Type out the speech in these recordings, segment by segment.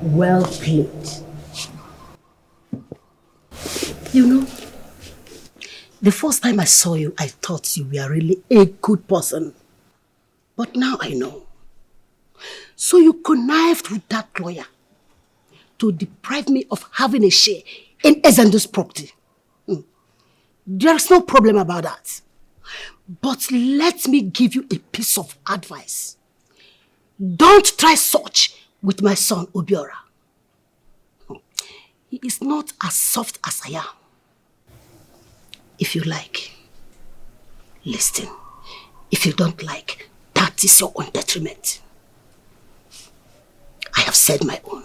Well played. You know, the first time I saw you, I thought you were really a good person. But now I know. So you connived with that lawyer to deprive me of having a share in Ezendu's property. There's no problem about that. But let me give you a piece of advice. Don't try such with my son, Obora. He is not as soft as I am. If you like, listen. If you don't like, that is your own detriment. I have said my own.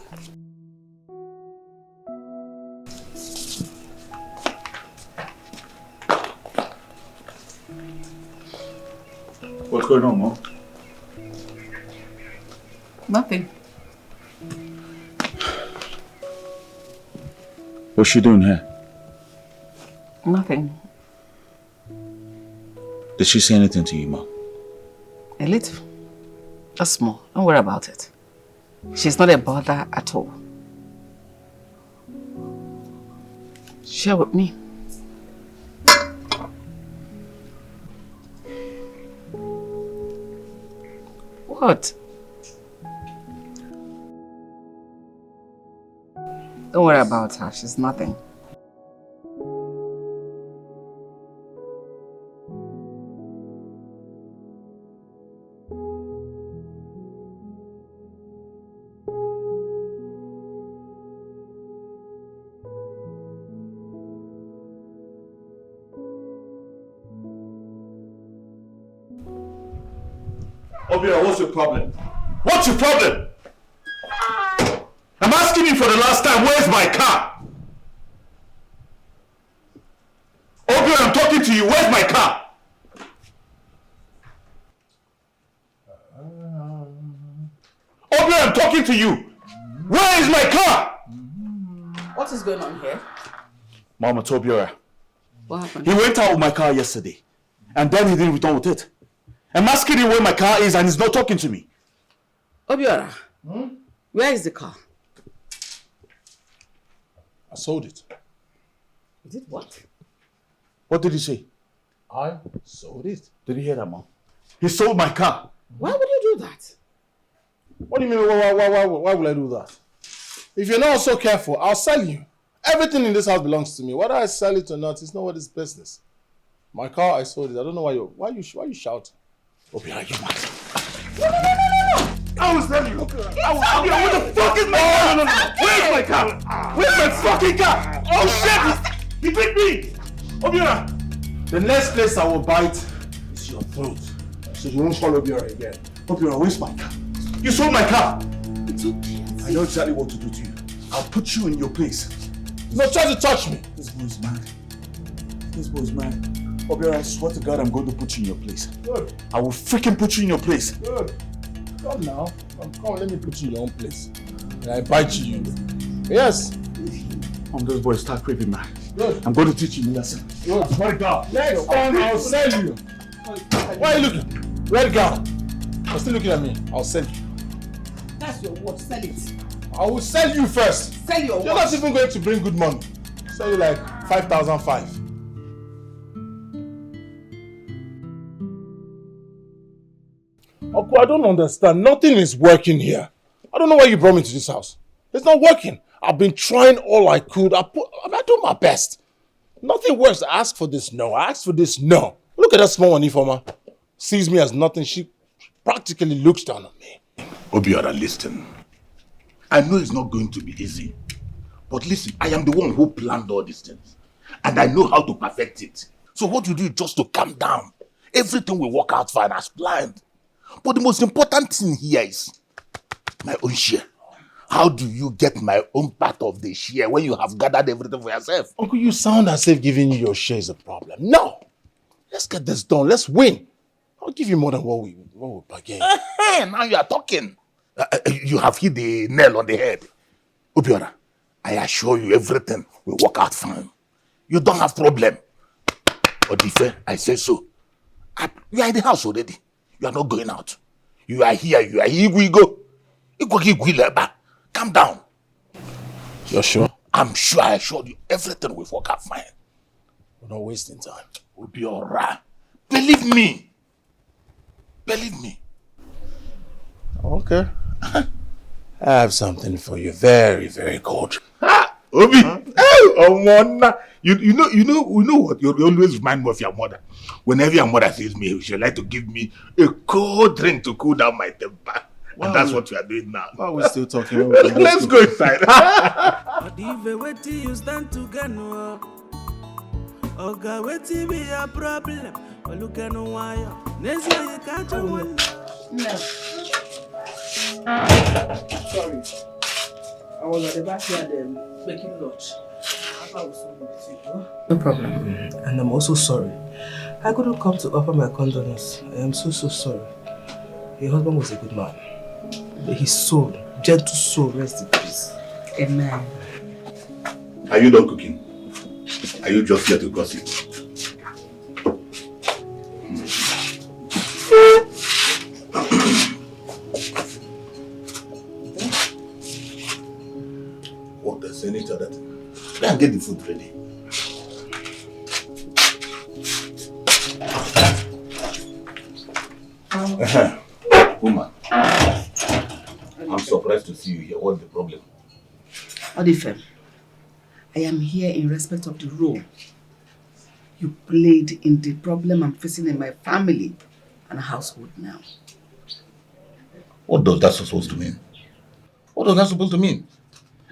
What's going on, Mom? Nothing. What's she doing here? Nothing. Did she say anything to you, Mom? A little. Just small. Don't worry about it. She's not a bother at all. Share with me. What? Don't worry about her. She's nothing. Obora, what's your problem? What's your problem? I'm asking you for the last time, where's my car? Obora, I'm talking to you, where's my car? Obora, I'm talking to you. Where is my car? What is going on here? Mama told Obora. What happened? He went out with my car yesterday. And then he didn't return with it. I'm asking him where my car is and he's not talking to me. Obora, where is the car? I sold it. You did what? What did he say? I sold it. Did you hear that, Mom? He sold my car. Why would you do that? What do you mean, why would I do that? If you're not so careful, I'll sell you. Everything in this house belongs to me. Whether I sell it or not, it's nobody's business. My car, I sold it. I don't know why you shouting. Obora, you mad? No. I will tell you. Where the fuck is my car? No. Where's my car? Where's my fucking car? Oh shit! He beat me! Obora! The next place I will bite is your throat. So you won't follow Obora again. Obora, where's my car? You sold my car! It's okay. I know exactly what to do to you. I'll put you in your place. No, try to touch me. This boy's mad. This boy's mad. Obora, I swear to God, I'm going to put you in your place. Good. I will freaking put you in your place. Good. Come now. Come, let me put you in your own place. And I bite you. Yes. Those boys start creeping mad. Good. I'm going to teach you a lesson. Good. Red girl. Next time I'll sell you. Why are you looking? Red girl. You're still looking at me. I'll sell you. That's your word. Sell it. I will sell you first. Sell your You're watch. not even going to bring good money. Sell you like 5,005. Oku, I don't understand. Nothing is working here. I don't know why you brought me to this house. It's not working. I've been trying all I could. I do my best. Nothing works. I ask for this, no. I ask for this, no. Look at that small one, Ifoma. Sees me as nothing. She practically looks down on me. Obora, listen. I know it's not going to be easy. But listen, I am the one who planned all these things. And I know how to perfect it. So what you do is just to calm down. Everything will work out fine as planned. But the most important thing here is my own share. How do you get my own part of the share when you have gathered everything for yourself? Uncle, you sound as if giving you your share is a problem. No! Let's get this done. Let's win. I'll give you more than what we bargained. Now you are talking. You have hit the nail on the head. Obora, I assure you everything will work out fine. You don't have problem. Odife, I say so. You are in the house already. You are not going out. You are here. Here we go. Calm down. You're sure? I'm sure. I assured you everything will work out fine. We're not wasting time. We'll be alright. Believe me. Believe me. Okay. I have something for you. Very, very good. Obi, oh man, you know what? You always remind me of your mother. Whenever your mother sees me, she like to give me a cold drink to cool down my temper. Wow. And that's what we are doing now. Why are we still talking? Let's go inside. But even wait you stand together. Okay, wait till be a problem. But look at no wire. Next year you catch a one. No. Sorry. I was at the backyard making lunch. No problem. And I'm also sorry. I couldn't come to offer my condolence. I am so sorry. Your husband was a good man. But his soul, gentle soul, rest in peace. Amen. Are you done cooking? Are you just here to gossip? What the senator that? Go and get the food ready. Woman, I'm surprised to see you here. What's the problem? Odifem, I am here in respect of the role you played in the problem I'm facing in my family and household now. What does that supposed to mean? What does that supposed to mean?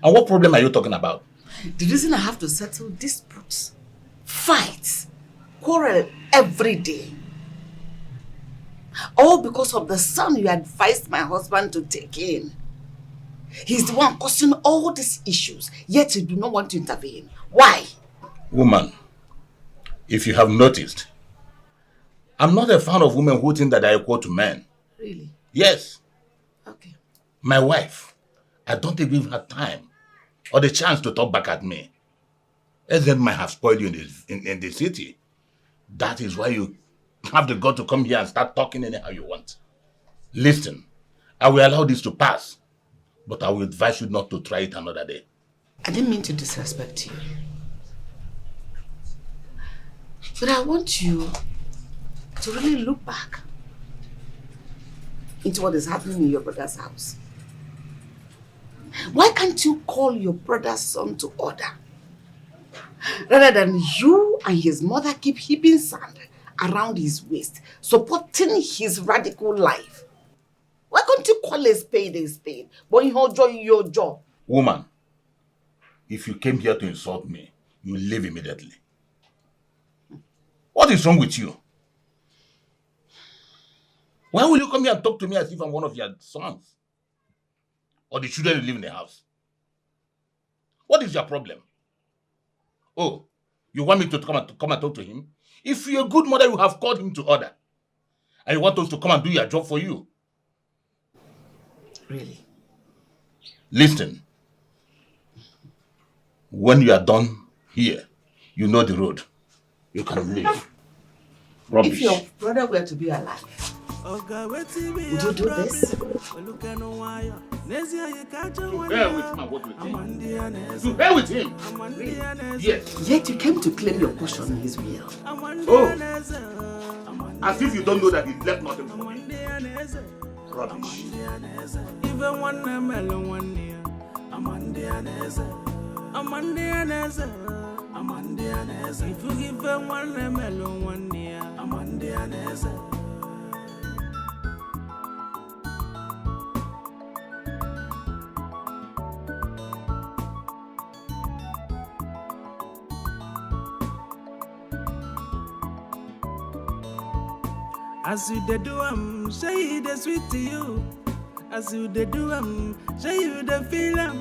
And what problem are you talking about? The reason I have to settle disputes, fights, quarrel every day, all because of the son you advised my husband to take in. He's the one causing all these issues, yet you do not want to intervene. Why? Woman, if you have noticed, I'm not a fan of women who think that they are equal to men. Really? Yes. Okay. My wife, I don't even give her time or the chance to talk back at me. Else then might have spoiled you in the city. That is why you have the gut to come here and start talking anyhow you want. Listen, I will allow this to pass, but I will advise you not to try it another day. I didn't mean to disrespect you. But I want you to really look back into what is happening in your brother's house. Why can't you call your brother's son to order? Rather than you and his mother keep heaping sand around his waist, supporting his radical life. Why can't you call a spade, but you hold your jaw? Woman, if you came here to insult me, you leave immediately. What is wrong with you? Why will you come here and talk to me as if I'm one of your sons? Or the children who live in the house? What is your problem? Oh, you want me to come and talk to him? If you're a good mother, you have called him to order. And you want us to come and do your job for you. Really? Listen. When you are done here, you know the road. You can leave. Rubbish. If your brother were to be alive, would you do this? To bear with my what with him. To bear with him. Really? Yes. Yet you came to claim your portion in his will. Oh. As if you don't know that he left nothing for me. Rubbish. Even one melon 1 year. If you give them one melon 1 year. As you they do say they sweet to you. As you they do say you they feel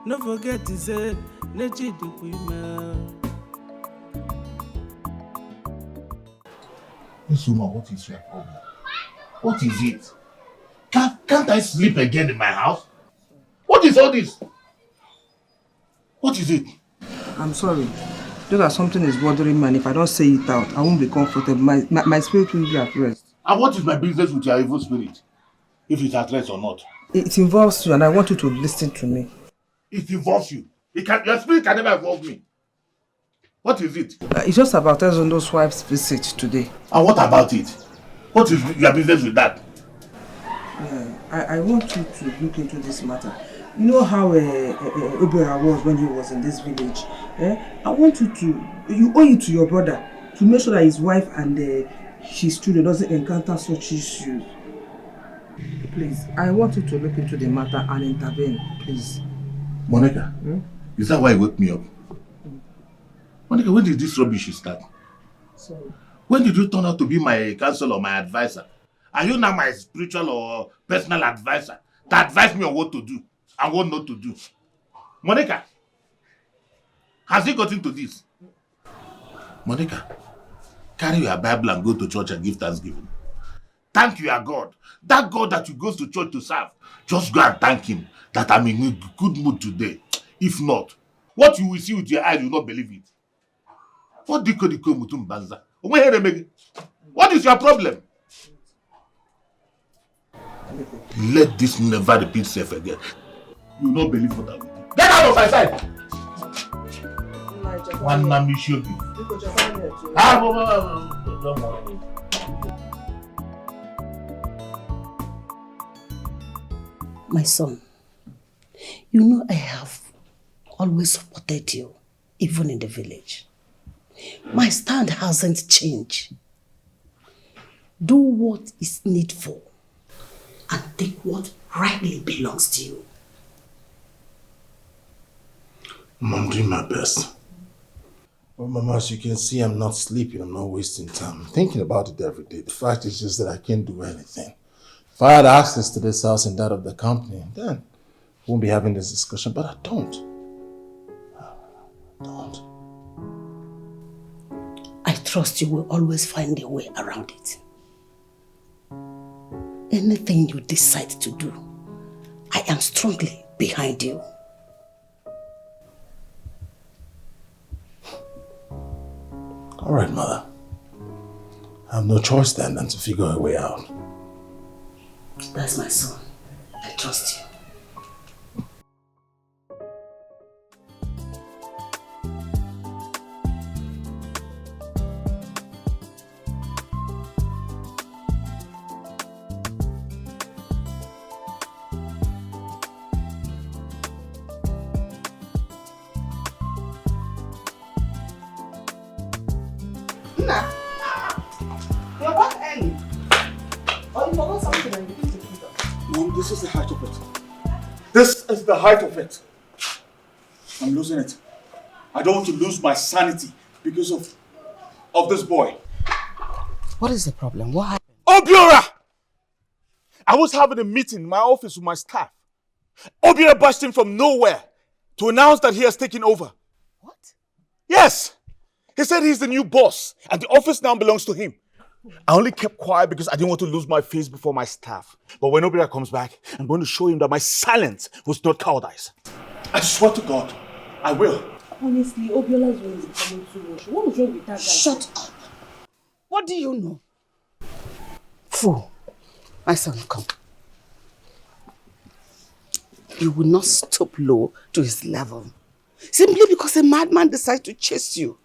no forget to say nature the women. Miss Uma, what is your problem? What is it? Can't I sleep again in my house? What is all this? What is it? I'm sorry. Just that something is bothering me, and if I don't say it out, I won't be comfortable. My spirit will be at rest. And what is my business with your evil spirit? If it's at rest or not? It involves you, and I want you to listen to me. It involves you. Your spirit can never involve me. What is it? It's just about Ezondo's wife's visit today. And what about it? What is your business with that? I want you to look into this matter. You know how Obora was when he was in this village? I want you owe it to your brother to make sure that his wife and his children doesn't encounter such issues. Please, I want you to look into the matter and intervene, please. Monica, is that why you woke me up? Monica, when did this rubbish start? Sorry. When did you turn out to be my counselor or my advisor? Are you now my spiritual or personal advisor to advise me on what to do and what not to do? Monica, has he got into this? Monica, carry your Bible and go to church and give thanksgiving. Thank your God. That God that you go to church to serve. Just go and thank him that I'm in a good mood today. If not, what you will see with your eyes, you will not believe it. What is your problem? Let this never repeat itself again. You will not believe what I will do. Get out of my sight! One name should be. Don't worry. My son, you know I have always supported you, even in the village. My stand hasn't changed. Do what is needful and take what rightly belongs to you. I'm doing my best. But Mama, as you can see, I'm not sleeping. I'm not wasting time. I'm thinking about it every day. The fact is just that I can't do anything. If I had access to this house and that of the company, then we won't be having this discussion. But I don't. I trust you will always find a way around it. Anything you decide to do, I am strongly behind you. All right, Mother. I have no choice then than to figure a way out. That's my son. I trust you. Nna, you're back early. Or you forgot something and you didn't take it up. Mom, this is the height of it. This is the height of it. I'm losing it. I don't want to lose my sanity because of this boy. What is the problem? What happened? Obora! I was having a meeting in my office with my staff. Obora burst in from nowhere to announce that he has taken over. What? Yes! He said he's the new boss and the office now belongs to him. I only kept quiet because I didn't want to lose my face before my staff. But when Obora comes back, I'm going to show him that my silence was not cowardice. I swear to God, I will. Honestly, Obiola's way is becoming too much. What was wrong with that guy? Shut up. What do you know? Fool. My son, come. You will not stoop low to his level. Simply because a madman decides to chase you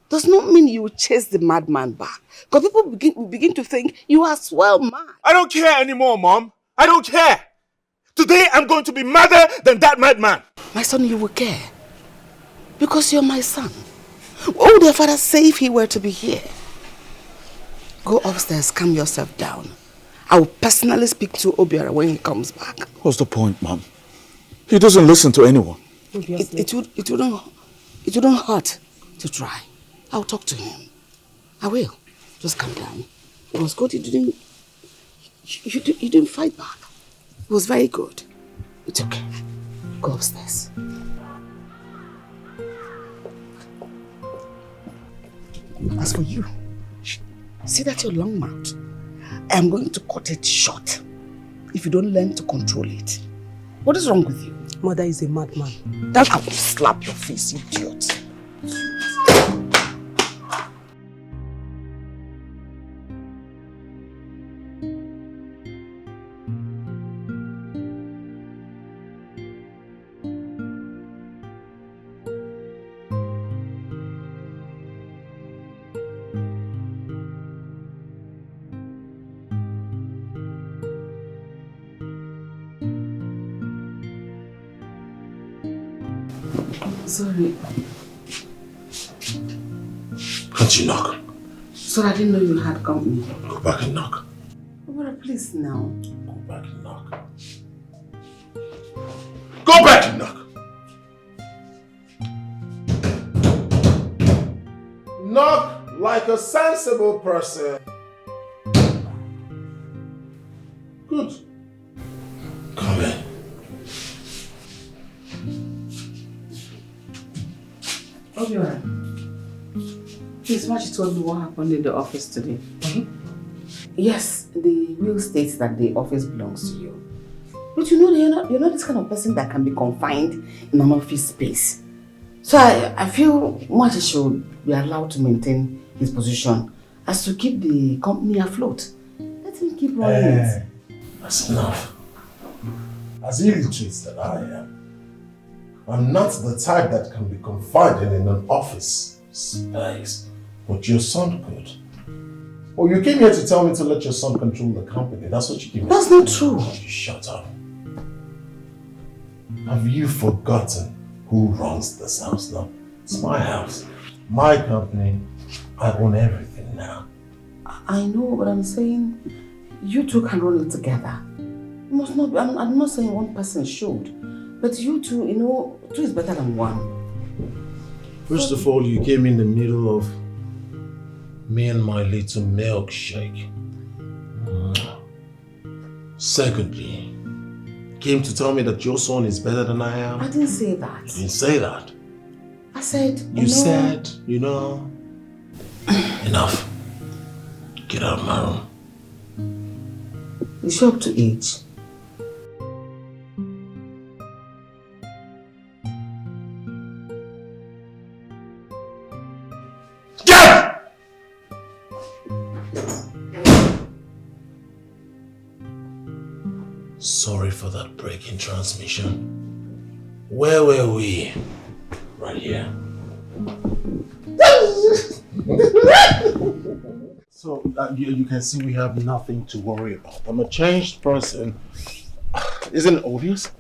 does not mean you will chase the madman back. Because people begin to think you are swell mad. I don't care anymore, Mom. I don't care. Today I'm going to be madder than that madman. My son, you will care. Because you're my son. What would your father say if he were to be here? Go upstairs, calm yourself down. I will personally speak to Obora when he comes back. What's the point, Mom? He doesn't listen to anyone. It wouldn't hurt to try. I'll talk to him. I will. Just calm down. It was good. You didn't fight back. It was very good. It's okay. Go upstairs. As for you, see that your long mouth. I am going to cut it short if you don't learn to control it. What is wrong with you? Mother is a madman. That I will slap your face, idiot. Sorry. Can't you knock? Sorry, I didn't know you had company. Go back and knock. Obora, please now. Go back and knock. Go back and knock! Knock like a sensible person. Good. Come in. Obora, please, why you told me what happened in the office today? Yes, the will states that the office belongs to you. But you know, you're not this kind of person that can be confined in an office space. So I feel Machi should be allowed to maintain his position as to keep the company afloat. Let him keep running it. That's enough. As illiterate that I am, I'm not the type that can be confined in an office space. But your son could. Oh, you came here to tell me to let your son control the company. That's what you came here That's to not true. You shut up. Have you forgotten who runs this house now? It's my house, my company. I own everything now. I know, but I'm saying you two can run it together. You must not be, I'm not saying one person should, but you two, you know, two is better than one. First of all, you came in the middle of me and my little milkshake. Secondly, came to tell me that your son is better than I am. I didn't say that. You didn't say that. I said, You said, you know. Enough. Get out of my room. You show up to age. Sorry for that break in transmission. Where were we? Right here. So you can see we have nothing to worry about. I'm a changed person. Isn't it obvious?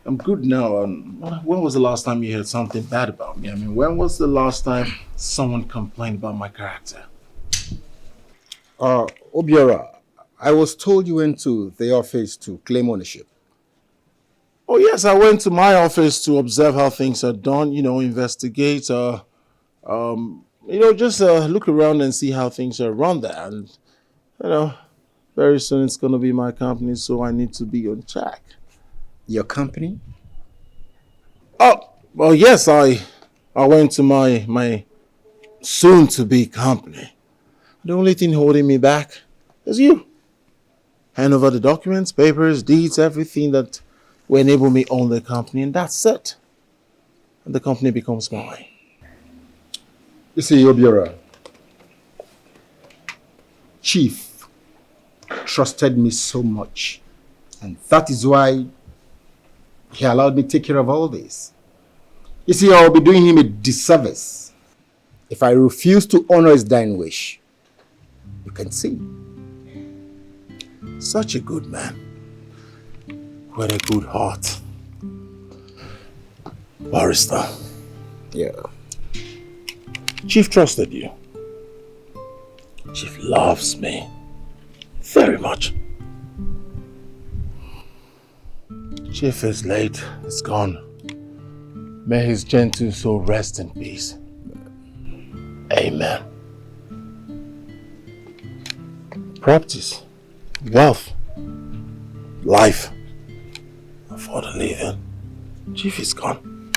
I'm good now. When was the last time you heard something bad about me? I mean, when was the last time someone complained about my character? Obora, I was told you went to the office to claim ownership. Oh yes, I went to my office to observe how things are done, investigate, just look around and see how things are run there. And, very soon it's going to be my company, so I need to be on track. Your company? Oh, well, yes, I went to my soon-to-be company. The only thing holding me back is you. Hand over the documents, papers, deeds, everything that will enable me own the company, and that's it. And the company becomes mine. You see, Obora, Chief trusted me so much, and that is why he allowed me to take care of all this. You see, I'll be doing him a disservice if I refuse to honor his dying wish. You can see. Such a good man. With a good heart. Barrister. Yeah. Chief trusted you. Chief loves me. Very much. Chief is late. It's gone. May his gentle soul rest in peace. Amen. Properties, wealth, life, for the living. Chief is gone.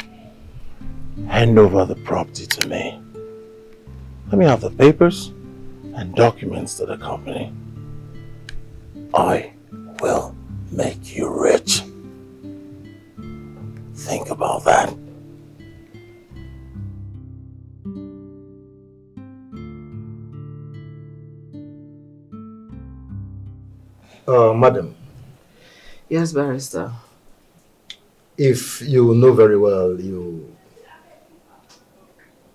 Hand over the property to me. Let me have the papers and documents to the company. I will make you rich. Think about that. Madam. Yes, barrister. If you know very well,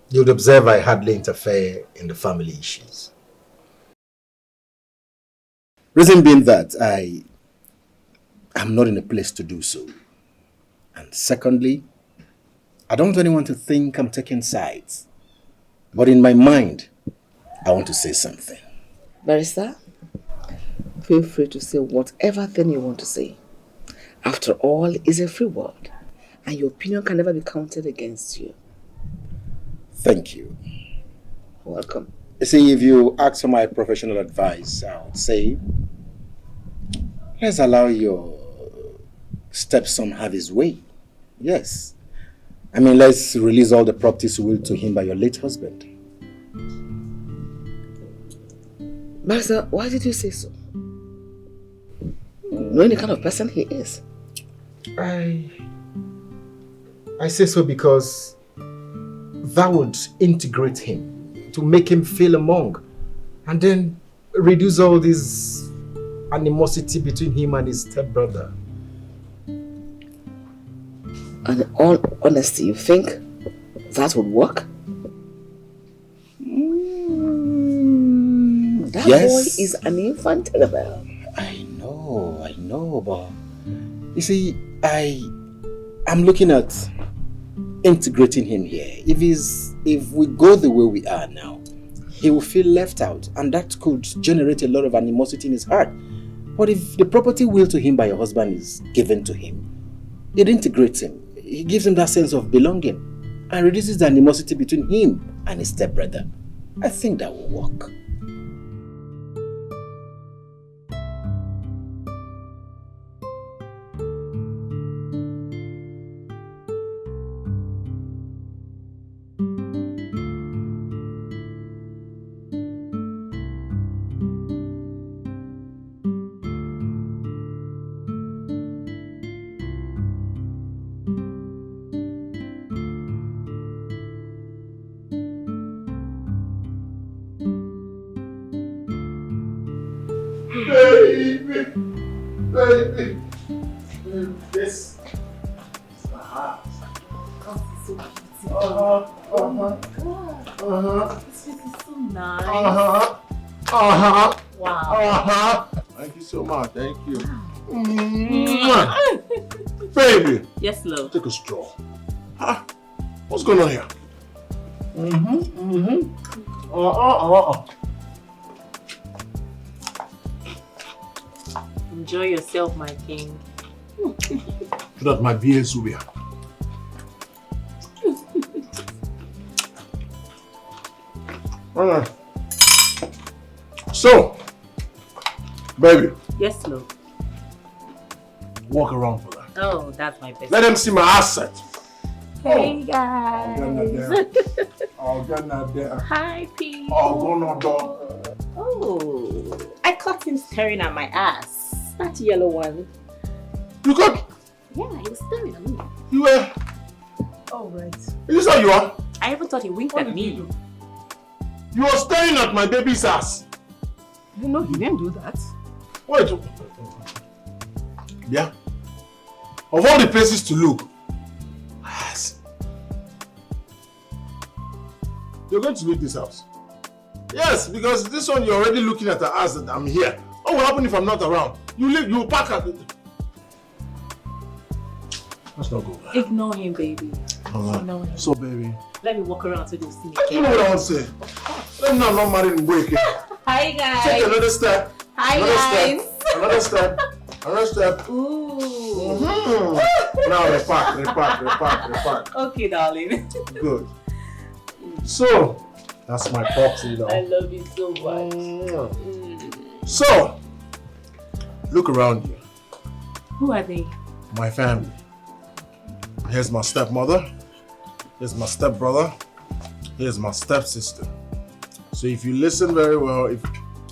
you'd observe I hardly interfere in the family issues. Reason being that I am not in a place to do so. And secondly, I don't want anyone to think I'm taking sides. But in my mind, I want to say something. Barrister, feel free to say whatever thing you want to say. After all, it's a free world, and your opinion can never be counted against you. Thank you. Welcome. You see, if you ask for my professional advice, I would say, let's allow your stepson have his way. Yes. I mean, let's release all the properties willed to him by your late husband. Barrister, why did you say so? Knowing the kind of person he is. I say so because that would integrate him, to make him feel among, and then reduce all this animosity between him and his stepbrother. And in all honesty, you think that would work? That Yes. boy is an infant rebel. I know, but you see, I'm looking at integrating him here. If we go the way we are now, he will feel left out, and that could generate a lot of animosity in his heart. But if the property willed to him by your husband is given to him, it integrates him. It gives him that sense of belonging and reduces the animosity between him and his stepbrother. I think that will work. Baby. This is my heart. This is so nice. Wow. Thank you so much. Thank you. Baby. Yes, love. Take a stroll. What's going on here? Enjoy yourself, my king. So that my beers will be. Alright. So, baby. Yes, love. Walk around for that. Oh, that's my best. Let them see my asset. Hey, guys. I'll get that there. Hi, people. Go no door. Oh, I caught him staring at my ass. That yellow one. You got? Yeah, he was staring at me. You were? Oh, right. Is this how you are? I even thought he winked at me. You were staring at my baby's ass. You know he didn't do that. Wait. Yeah? Of all the places to look. Ass. You're going to leave this house. Yes, because this one you're already looking at the ass that I'm here. What will happen if I'm not around? You leave, you pack at it. Let's not go back. Ignore him, baby. Ignore him. So, baby. Let me walk around so they'll see me. You know what I want to say? Let me know I'm not married and wake. Hi, guys. Take another step. Hi, another guys. Step. Another step. Another step. Ooh. Now repack. Okay, darling. Good. So, that's my proxy though. I love you so much. So, look around you. Who are they? My family. Here's my stepmother. Here's my stepbrother. Here's my stepsister. So if you listen very well, if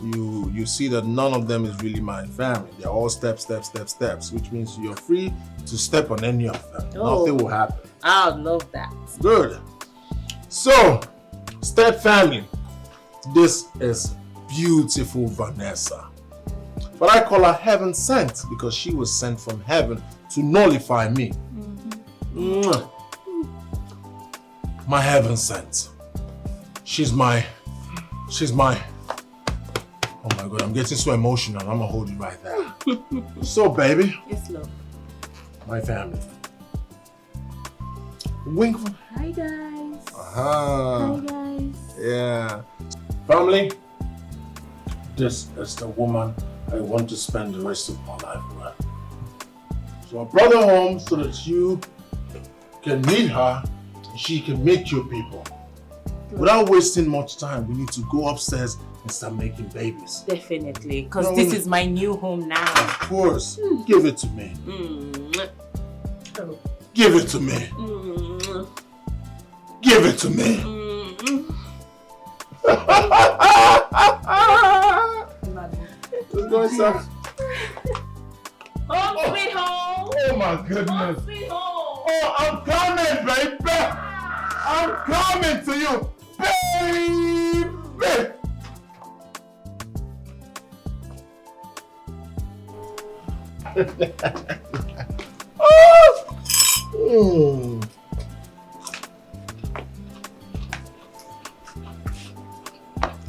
you see that none of them is really my family. They're all steps, which means you're free to step on any of them. Oh. Nothing will happen. I love that. Good. So, step family. This is beautiful Vanessa. But I call her heaven sent because she was sent from heaven to nullify me. My heaven sent. She's my, oh my God, I'm getting so emotional. I'm gonna hold you right there. So baby. Yes, love. My family. Wink. Hi guys. Aha. Hi guys. Yeah. Family, this is the woman I want to spend the rest of my life with. So I brought her home so that you can meet her and she can meet your people. Without wasting much time, we need to go upstairs and start making babies. Definitely, because this is my new home now. Of course. Give it to me. Give it to me. Give it to me. Let's go inside. Home sweet home. Oh my goodness. Home sweet home. Oh, I'm coming, baby. I'm coming to you, baby.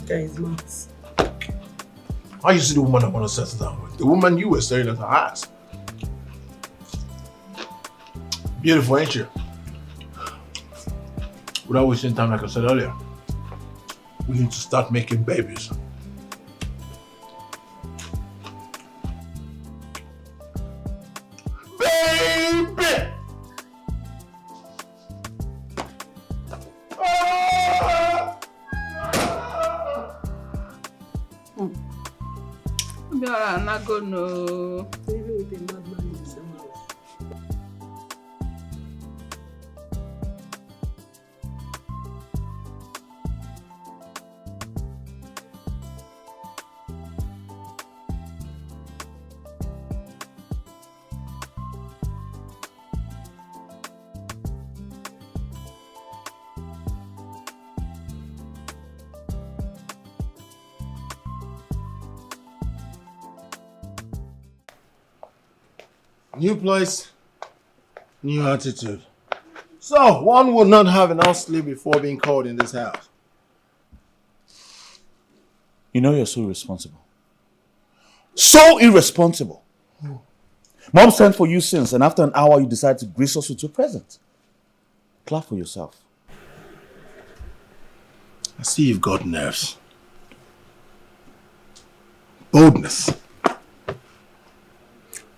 Guys, Max. How you see the woman I want to settle down with? The woman you were staring at her ass. Beautiful, ain't you? Without wasting time, like I said earlier, we need to start making babies. Baby! I'm not gonna. Even with a madman in the same house. New place, new attitude. So, one would not have enough sleep before being called in this house. You know you're so irresponsible. So irresponsible. Mom sent for you since, and after an hour you decide to grace us with your present. Clap for yourself. I see you've got nerves. Boldness.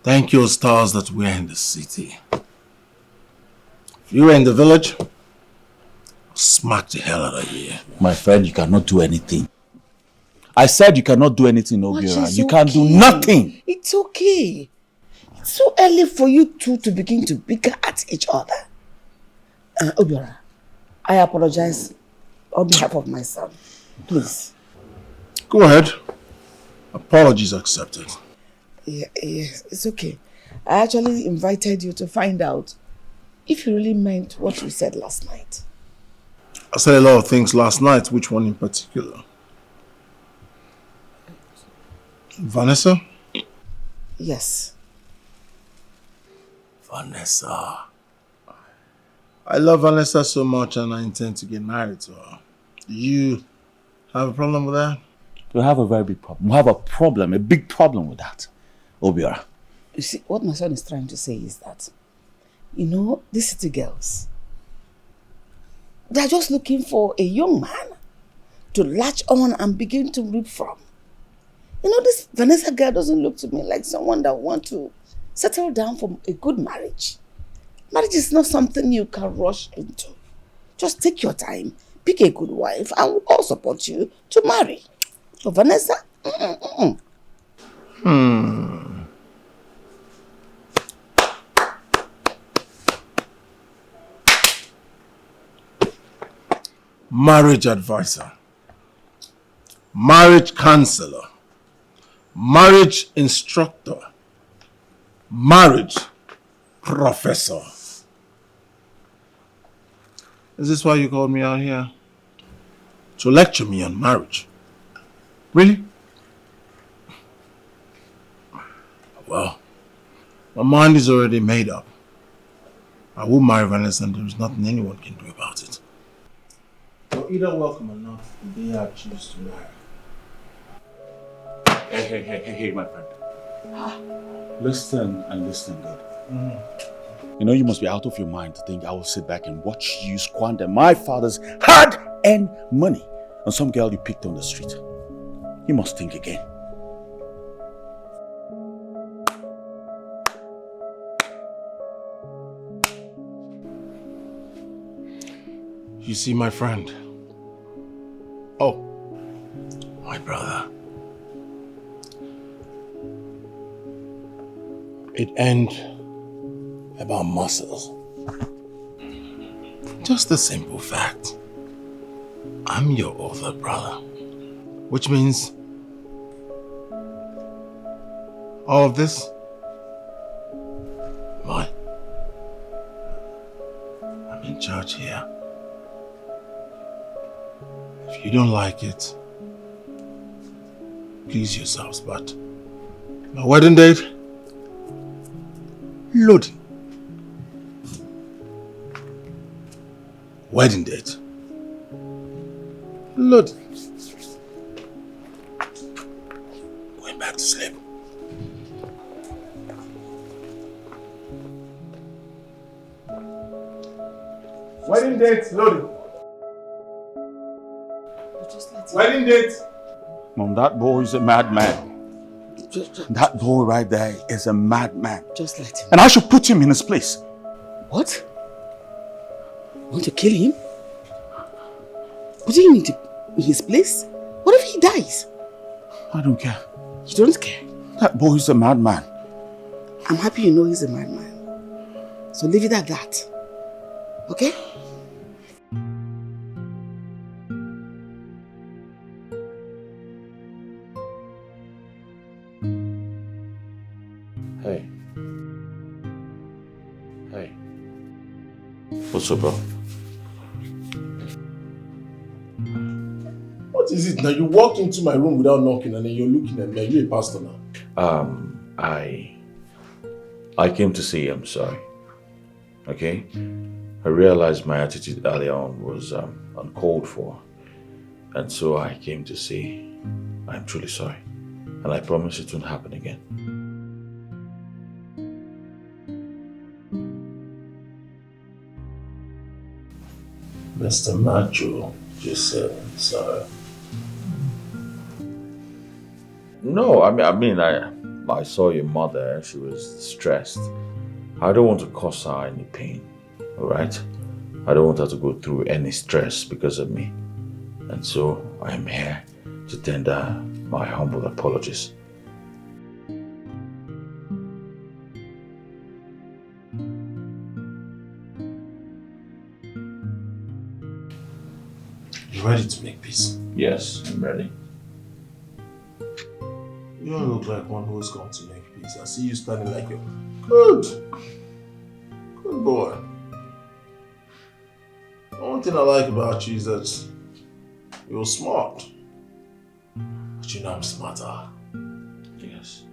Thank your stars that we're in the city. If you were in the village, I'll smack the hell out of you. My friend, you cannot do anything. I said you cannot do anything, Obora. You can do nothing. It's okay. It's so early for you two to begin to bicker at each other. Obora, I apologize on behalf of my son. Please. Go ahead. Apologies accepted. Yes, it's okay. I actually invited you to find out if you really meant what you said last night. I said a lot of things last night. Which one in particular? Vanessa? Yes. Vanessa. I love Vanessa so much and I intend to get married to her. Do you have a problem with that? We have a very big problem. We have a big problem with that, Obora. You see, what my son is trying to say is that, you know, these city girls, they're just looking for a young man to latch on and begin to reap from. You know, this Vanessa girl doesn't look to me like someone that wants to settle down for a good marriage. Marriage is not something you can rush into. Just take your time, pick a good wife, and we'll all support you to marry. But Vanessa, Marriage advisor, marriage counselor, marriage instructor, marriage professor. Is this why you called me out here? To lecture me on marriage? Really? Well, my mind is already made up. I will marry Vanessa and there is nothing anyone can do about it. You're either welcome or not the day I choose to marry. Hey, my friend. Listen and listen good. You know, you must be out of your mind to think I will sit back and watch you squander my father's hard-earned money on some girl you picked on the street. You must think again. You see, my friend. Oh, my brother. It ain't about muscles. Just the simple fact. I'm your older brother. Which means all of this, mine. I'm in charge here. If you don't like it, please yourselves, but my wedding date, loading. Wedding date, loading. Going back to sleep. Wedding date, loading. Wedding date. Mom, that boy is a madman. That boy right there is a madman. Just let him. And I should put him in his place. What? You want to kill him? Put him in his place? What if he dies? I don't care. You don't care? That boy is a madman. I'm happy you know he's a madman. So leave it at that. Okay? Hey. Hey. What's up, bro? What is it now? You walked into my room without knocking and then you're looking at me. Are you a pastor now? I came to say I'm sorry. Okay? I realized my attitude earlier on was uncalled for. And so I came to say I'm truly sorry. And I promise it won't happen again. Mr. Macho just said sorry. No, I saw your mother and she was stressed. I don't want to cause her any pain, alright? I don't want her to go through any stress because of me. And so I am here to tender my humble apologies. You ready to make peace? Yes, I'm ready. You don't look like one who's come to make peace. I see you standing like a good boy. One thing I like about you is that you're smart. But you know I'm smarter. Yes.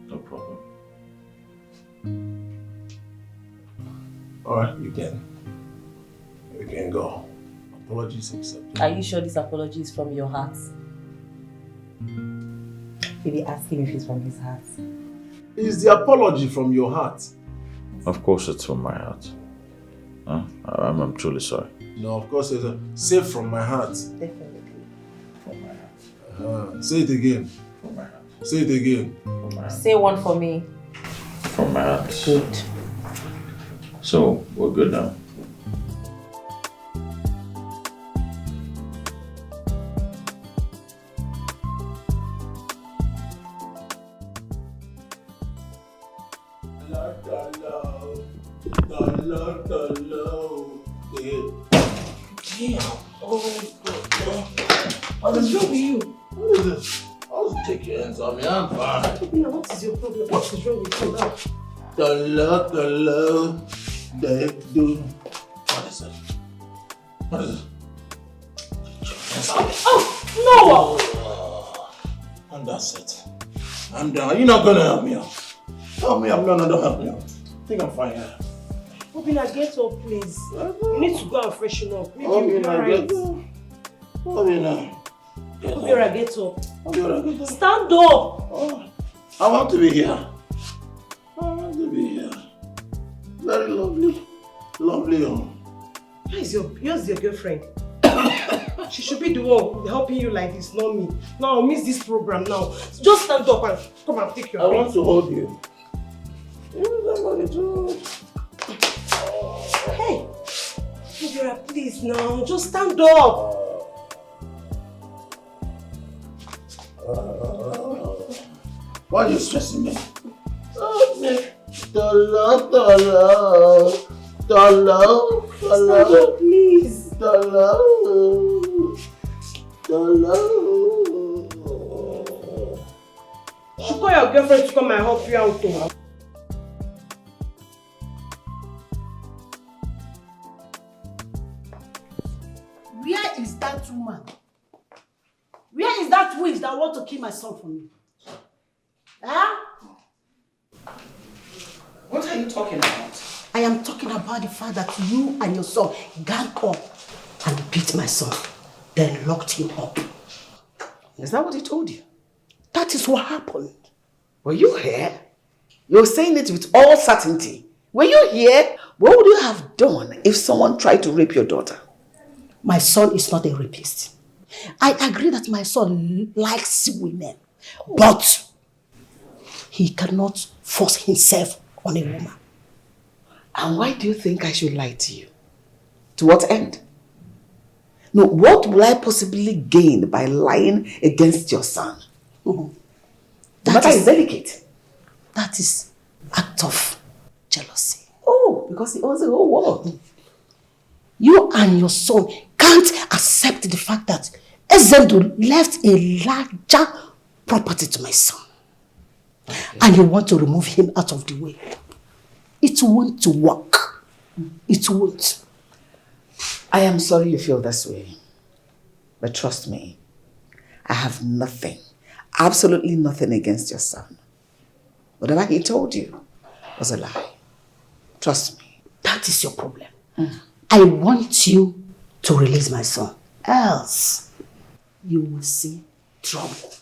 No problem. Alright, you can go. Apologies accepted. Are you sure this apology is from your heart? Maybe ask him if it's from his heart. Is the apology from your heart? Of course it's from my heart. Huh? I'm truly sorry. No, of course it's say from my heart. Definitely. From my heart. Say it again. From my heart. Say it again. From my heart. Say one for me. From my heart. Good. So, we're good now. What is wrong with you? What is this? I'll take your hands on me. I'm fine. What is your problem? What is wrong with you now? What is it? What is it? Oh, no! And that's it. I'm done. You're not gonna help me out. Help me out. No, don't help me out. I think I'm fine here. Obina, get up, please. You need to go and freshen up. Maybe you'll be Obina, alright. get up. Obina, get up. Obira, get up. Obina, get up. Stand up! Oh, I want to be here. I want to be here. very lovely. Lovely. Where's your girlfriend? She should be the one helping you like this, not me. Now I'll miss this program now. Just stand up and come and take your I want to hold you. Hey! Obora, please now, just stand up. Why are you stressing me? Stand up, please. Should call your girlfriend to come and help you out. Where is that woman? Where is that witch that want to kill my son for me? Huh? What are you talking about? I am talking about the fact that you and your son gang up and beat my son, then locked him up. Is that what he told you? That is what happened. Were you here? You're saying it with all certainty. Were you here? What would you have done if someone tried to rape your daughter? My son is not a rapist. I agree that my son likes women, but he cannot force himself on a woman. And why do you think I should lie to you? To what end? No, what will I possibly gain by lying against your son? The matter is delicate. That is act of jealousy. Oh, because he owns the whole world. You and your son can't accept the fact that Ezendu left a larger property to my son. Okay. And you want to remove him out of the way. It won't work. It won't. I am sorry you feel this way. But trust me, I have nothing, absolutely nothing against your son. Whatever he told you was a lie. Trust me. That is your problem. I want you to release my son. Else, you will see trouble.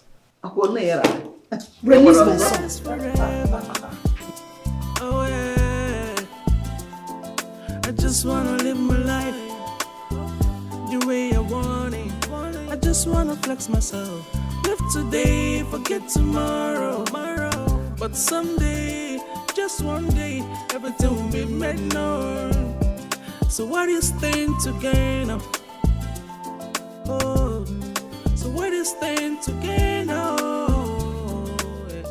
Release my son. Oh yeah, I just wanna live my life the way I want it. I just wanna flex myself. Live today, forget tomorrow. But someday, just one day, everything will be made known. So what is staying to gain? Oh, so what is staying to gain? Oh, yeah.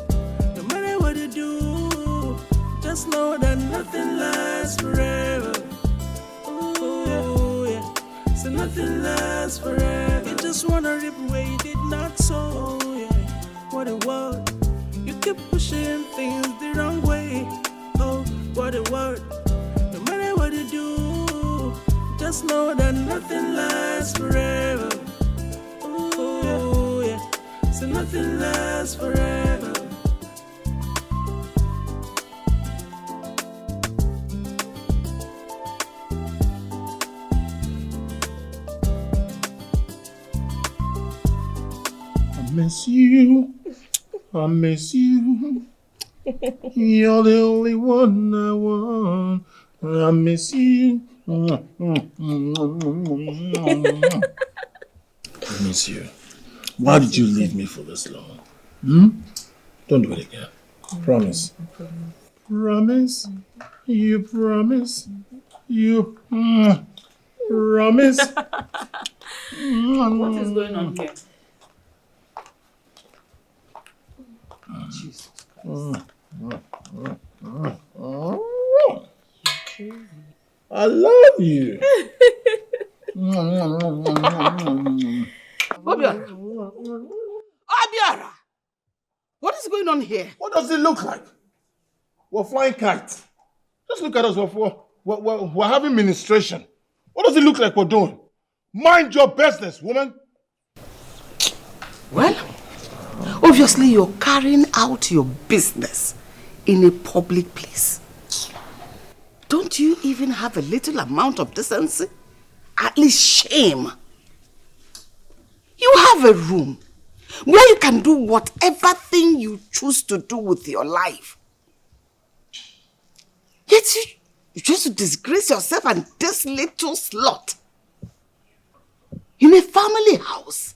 No matter what you do, just know that nothing lasts forever. Oh, yeah. So nothing lasts forever. You just wanna rip where you did not sow. Oh, yeah. What a world. You keep pushing things the wrong way. Oh, what a word. No matter what you do, just know that nothing lasts forever. Oh, yeah. So nothing lasts forever. I miss you. I miss you. You're the only one I want. I miss you. I miss you. Why did you leave me for this long? Don't do it again. Promise. Promise. You promise. You promise. What is going on here? Jesus Christ. I love you. Obiora! What is going on here? What does it look like? We're flying kites. Just look at us. We're having ministration. What does it look like we're doing? Mind your business, woman. Well, obviously you're carrying out your business in a public place. Don't you even have a little amount of decency? At least shame. You have a room where you can do whatever thing you choose to do with your life. Yet You choose to disgrace yourself and this little slut in a family house.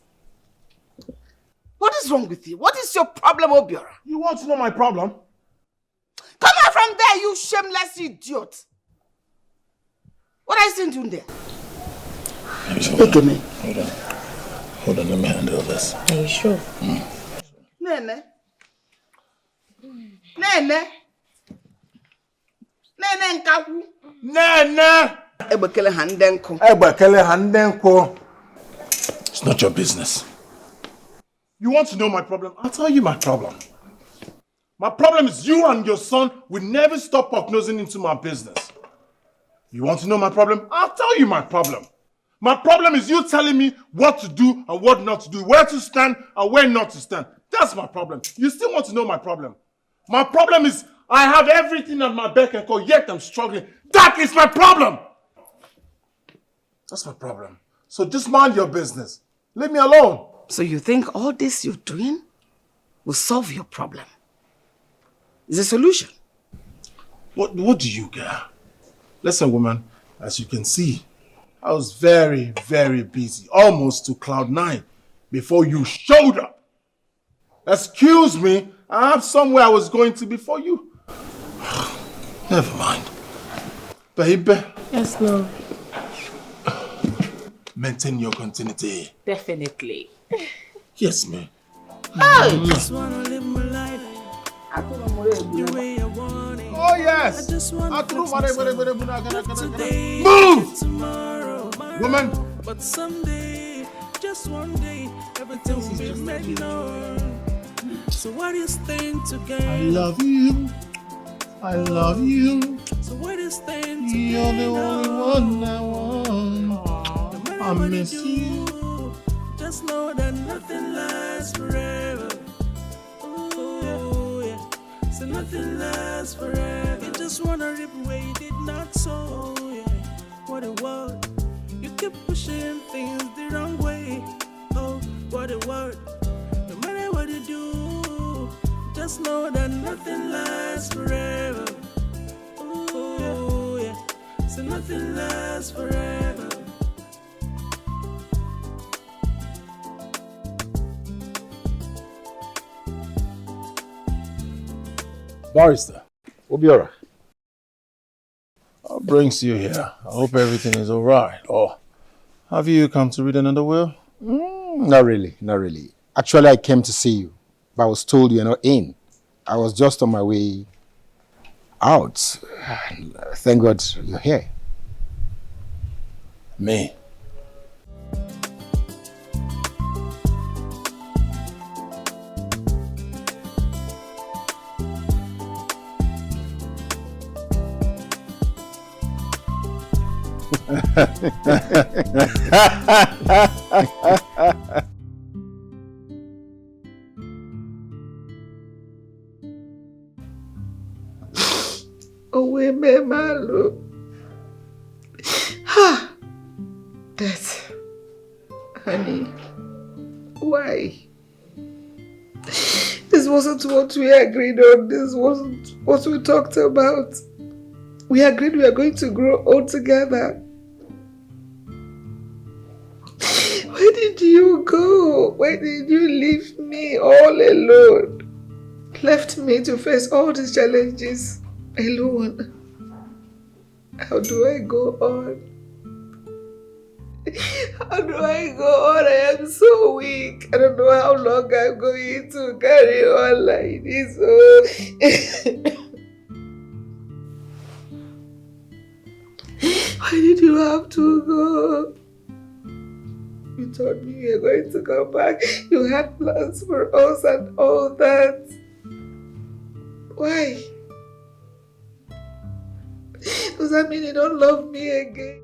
What is wrong with you? What is your problem, Obora? You want to know my problem? Come out from there, you shameless idiot. What are you still doing there? Hold on. Hold on, let me handle this. Are you sure? Nene. Nene. Nene nkaku. Nene! Ebekele handenko. Ebekele handenko. It's not your business. You want to know my problem? I'll tell you my problem. My problem is you and your son will never stop prognosing into my business. You want to know my problem? I'll tell you my problem. My problem is you telling me what to do and what not to do, where to stand and where not to stand. That's my problem. You still want to know my problem? My problem is I have everything at my beck and call, yet I'm struggling. That is my problem. That's my problem. So just mind your business. Leave me alone. So you think all this you're doing will solve your problem? Is a solution? What do you get? Listen, woman, as you can see, I was very, very busy, almost to cloud 9, before you showed up. Excuse me, I have somewhere I was going to before you. Never mind. Baby. Yes, no. Maintain your continuity. Definitely. Yes, ma'am. I just wanna live my life the way I want it. Oh, yes. I just wanna Move! tomorrow, Woman. but someday, just one day, everything will be made known. So what is staying together? I love you. I love you. So what is staying together? You're the only one I want. I miss you. Just know that nothing lasts forever. Ooh, yeah. So nothing lasts forever. You just wanna rip away, you did not so. Yeah. What a world. You keep pushing things the wrong way. Oh, what a word. No matter what you do, just know that nothing lasts forever. Ooh, yeah. So nothing lasts forever. Barrister. Obora. What brings you here? I hope everything is all right. Or have you come to read another will? Not really, not really. Actually, I came to see you, but I was told you're not in. I was just on my way out. Thank God you're here. Me? Owe me malu. Ha! Death. Honey. Why? This wasn't what we agreed on. This wasn't what we talked about. We agreed we are going to grow old together. Where did you go? Where did you leave me all alone? Left me to face all these challenges alone. How do I go on? How do I go on? I am so weak. I don't know how long I'm going to carry on like this. Oh. Why did you have to go? You told me you were going to come back. You had plans for us and all that. Why? Does that mean you don't love me again?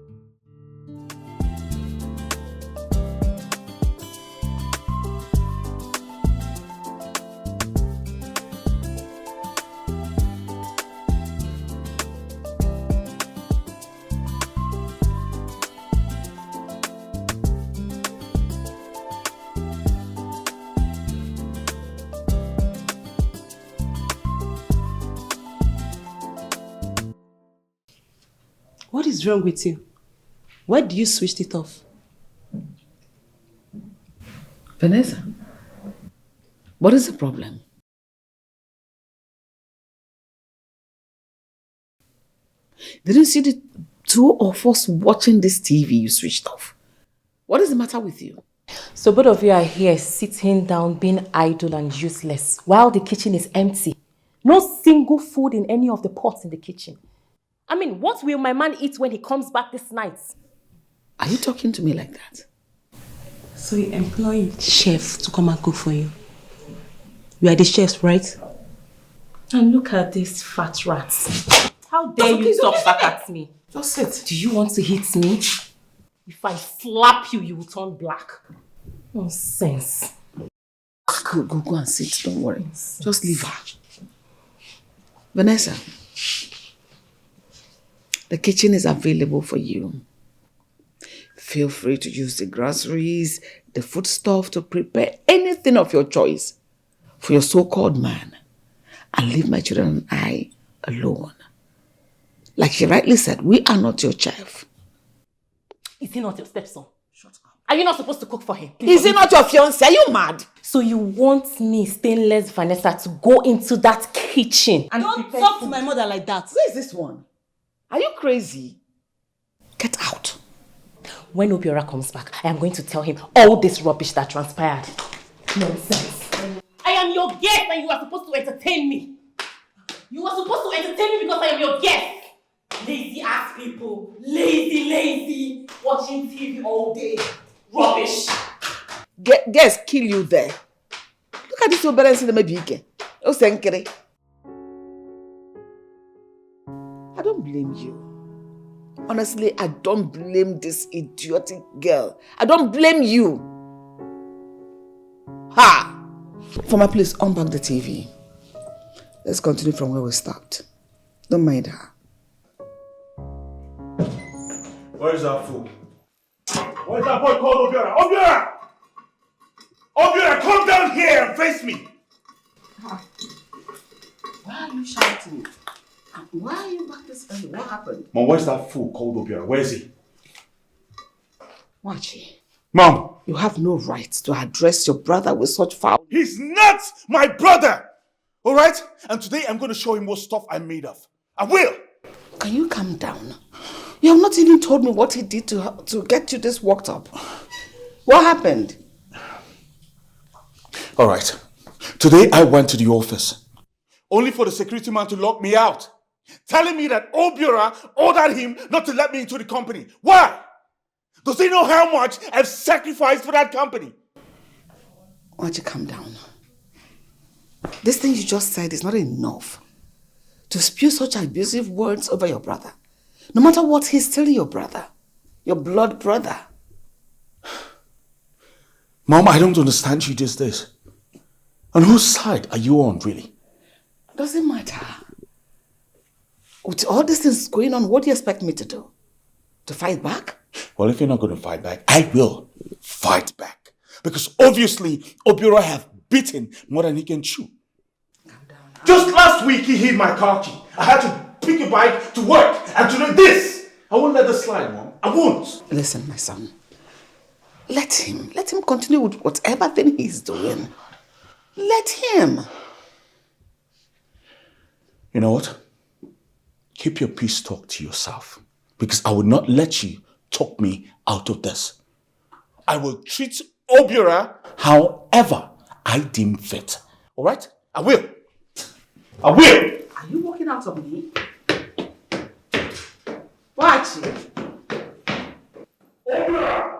What is wrong with you? Why do you switch it off? Vanessa, what is the problem? Didn't you see the two of us watching this TV you switched off? What is the matter with you? So both of you are here sitting down being idle and useless while the kitchen is empty. No single food in any of the pots in the kitchen. I mean, what will my man eat when he comes back this night? Are you talking to me like that? So you employ chef to come and cook for you? You are the chefs, right? And look at these fat rats. How dare you talk back at me? Just sit. Do you want to hit me? If I slap you, you will turn black. Nonsense. Go and sit, don't worry. Just leave her. Vanessa, the kitchen is available for you. Feel free to use the groceries, the foodstuff to prepare anything of your choice for your so-called man. And leave my children and I alone. Like she rightly said, we are not your chef. Is he not your stepson? Shut up. Are you not supposed to cook for him? Is he not your fiancé? Are you mad? So you want me, stainless Vanessa, to go into that kitchen and don't talk to my mother like that. Who is this one? Are you crazy? Get out. When Obora comes back, I am going to tell him all this rubbish that transpired. Nonsense. I am your guest and you are supposed to entertain me. You are supposed to entertain me because I am your guest. Lazy ass people. Lazy. Watching TV all day. Rubbish. Guests kill you there. Look at this Obora in the Mabike. I don't blame you. Honestly, I don't blame this idiotic girl. I don't blame you. Ha! Mama, please unplug the TV. Let's continue from where we stopped. Don't mind her. Where is that fool? Where's that boy called Obora? Obora! Obora, come down here and face me! Why are you shouting? Why are you back this early? What happened? Mom, where's that fool called Obora? Where is he? Wachi. Mom! You have no right to address your brother with such foul... He's not my brother! Alright? And today I'm going to show him what stuff I'm made of. I will! Can you calm down? You have not even told me what he did to get you this worked up. What happened? Alright. Today I went to the office. Only for the security man to lock me out. Telling me that Obora ordered him not to let me into the company. Why? Does he know how much I've sacrificed for that company? Why don't you calm down? This thing you just said is not enough to spew such abusive words over your brother. No matter what, he's still your brother. Your blood brother. Mom, I don't understand you just this. On whose side are you on, really? Doesn't matter. With all these things going on, what do you expect me to do? To fight back? Well, if you're not going to fight back, I will fight back. Because obviously, Obora have beaten more than he can chew. Just last week, he hid my car key. I had to pick a bike to work. And to do this, I won't let this slide, Mom. I won't. Listen, my son. Let him continue with whatever thing he's doing. Let him. You know what? Keep your peace talk to yourself. Because I will not let you talk me out of this. I will treat Obora however I deem fit. Alright? I will. I will. Are you walking out on me? Watch it. Obora!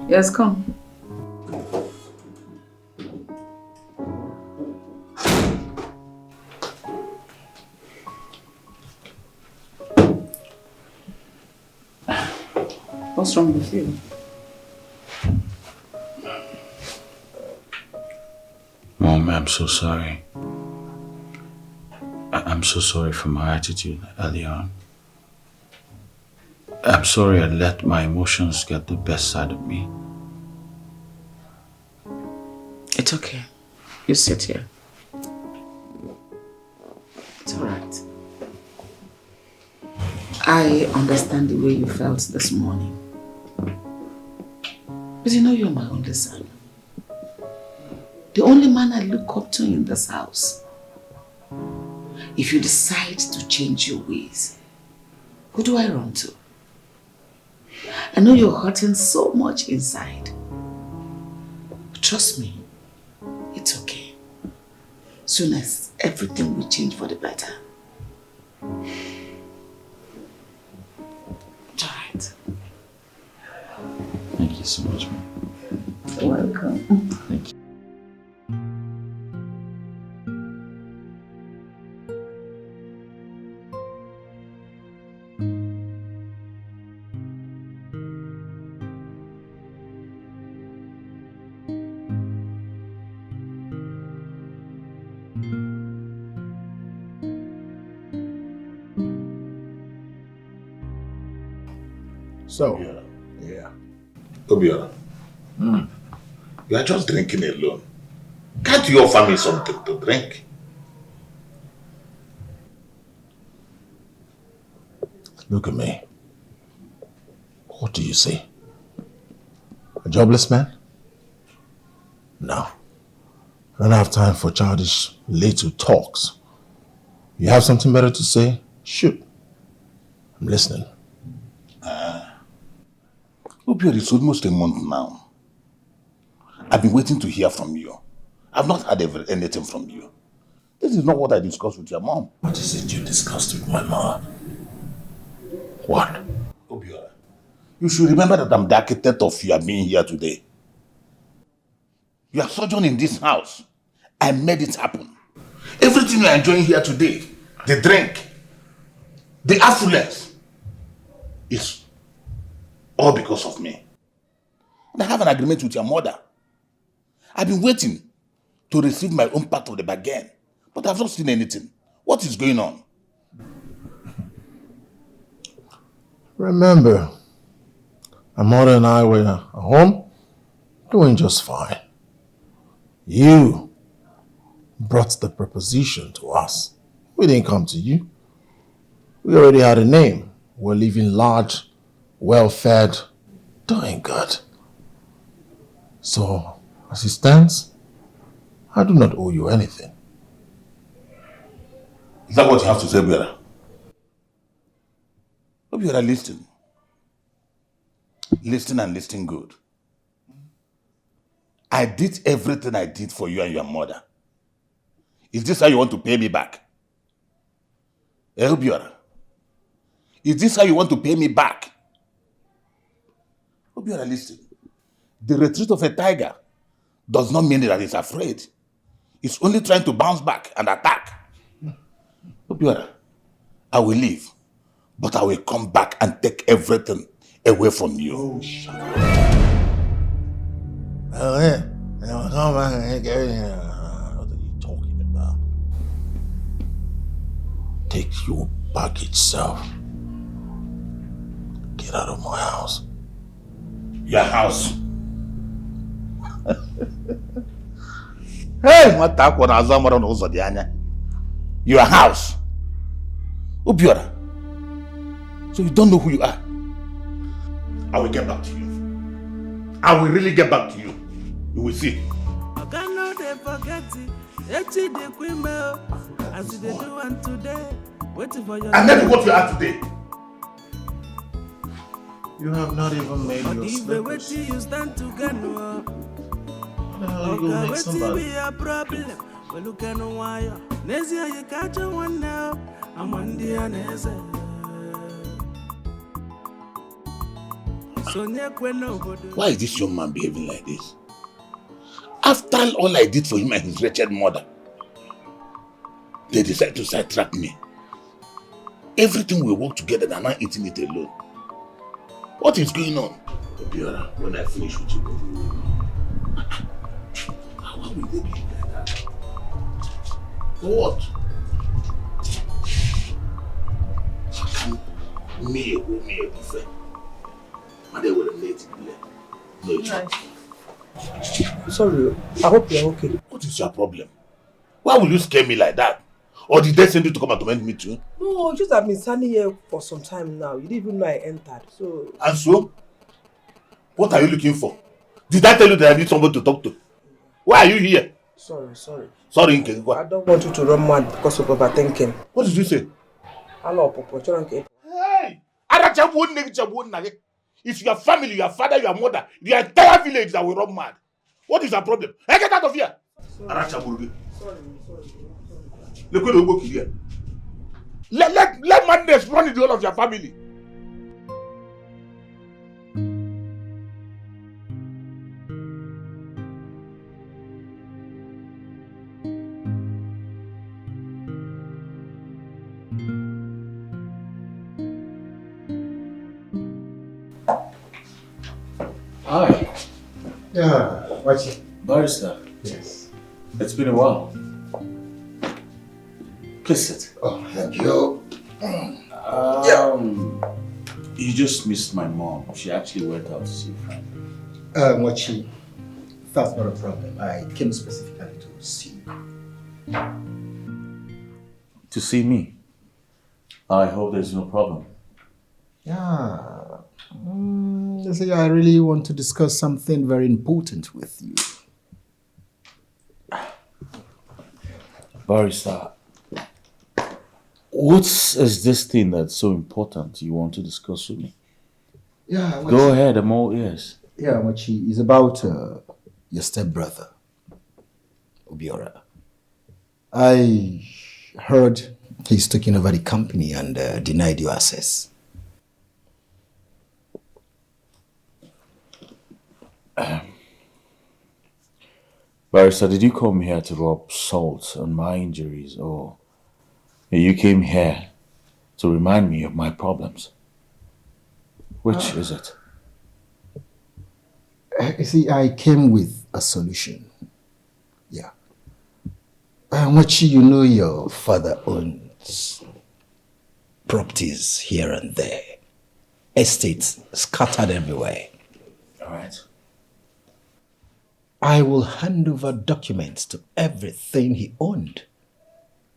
Yes, come. What's wrong with you? Mom, I'm so sorry. I'm so sorry for my attitude earlier on. I'm sorry I let my emotions get the best side of me. It's okay. You sit here. It's alright. I understand the way you felt this morning. But you know you're my only son. The only man I look up to in this house. If you decide to change your ways, who do I run to? I know you're hurting so much inside. But trust me, it's okay. Soon as everything will change for the better. It's alright. Thank you so much, man. You're welcome. Thank you. So, yeah. Obora, you are just drinking alone. Can't you offer me something to drink? look at me. What do you say? A jobless man? No. I don't have time for childish little talks. You have something better to say? Shoot. I'm listening. Obora, it's almost a month now. I've been waiting to hear from you. I've not heard anything from you. This is not what I discussed with your mom. What is it you discussed with my mom? What? Obora, you should remember that I'm the architect of your being here today. You are sojourning in this house. I made it happen. Everything you are enjoying here today, the drink, the affluence, is all because of me. And I have an agreement with your mother. I've been waiting to receive my own part of the bargain, but I've not seen anything. What is going on? Remember, my mother and I were at home, doing just fine. You brought the proposition to us. We didn't come to you. We already had a name. We're living large, well-fed, doing good. So, as it stands, I do not owe you anything. Is that what you have to say, Obora? Obora, listen. Listen and listen good. I did everything I did for you and your mother. Is this how you want to pay me back? Obora, is this how you want to pay me back? Obora, listen. The retreat of a tiger does not mean that it's afraid. It's only trying to bounce back and attack. Obora, I will leave, but I will come back and take everything away from you. Oh, shut up. Oh, yeah. I'll come back and take everything. What are you talking about? Take your baggage self. Get out of my house. Your house. Hey, what talk when I was on the your house. Obora. So you don't know who you are. I will get back to you. I will really get back to you. You will see. I cannot forget it. As they do and today, waiting for your. And that is what you are today. You have not even made your slippers. You stand to get no. How you gonna make somebody? Be a problem. We look at no wire. Next year you catch one now. I'm on the answer. Why is this young man behaving like this? After all I did for him and his wretched mother, they decide to sidetrack me. Everything we work together and I'm not eating it alone. What is going on? Obora, when I finish with you, how will they be like that? For what? Me, different. And they will relate no chance. Sorry, I hope you're okay. What is your problem? Why will you scare me like that? Or did they send you to come and torment me too? No, just I've been standing here for some time now. You didn't even know I entered, so... And so? What are you looking for? Did I tell you that I need somebody to talk to? Why are you here? Sorry. Sorry, Nkegwa. I don't want you to run mad because of overthinking. What did you say? Hello, Popo. Hey! It's your family, your father, your mother, the entire village that will run mad. What is your problem? Hey, get out of here! Sorry. Let madness run in the whole of your family. Hi. Yeah, what's it? Barrister. Yes. It's been a while. Please sit. Oh, thank you. You just missed my mom. She actually went out to see a friend. Mochi, that's not a problem. I came specifically to see you. To see me? I hope there's no problem. Yeah. You see, I really want to discuss something very important with you. Barrister, what is this thing that's so important you want to discuss with me? Yeah, Go ahead, I'm all ears. Yeah, Mochi, it's about your stepbrother, Obora. I heard he's taking over the company and denied you access. Barrister, did you come here to rub salt on my injuries, or you came here to remind me of my problems? Which is it? You see, I came with a solution. Yeah. Mochi, you know your father owns properties here and there. Estates scattered everywhere. All right. I will hand over documents to everything he owned,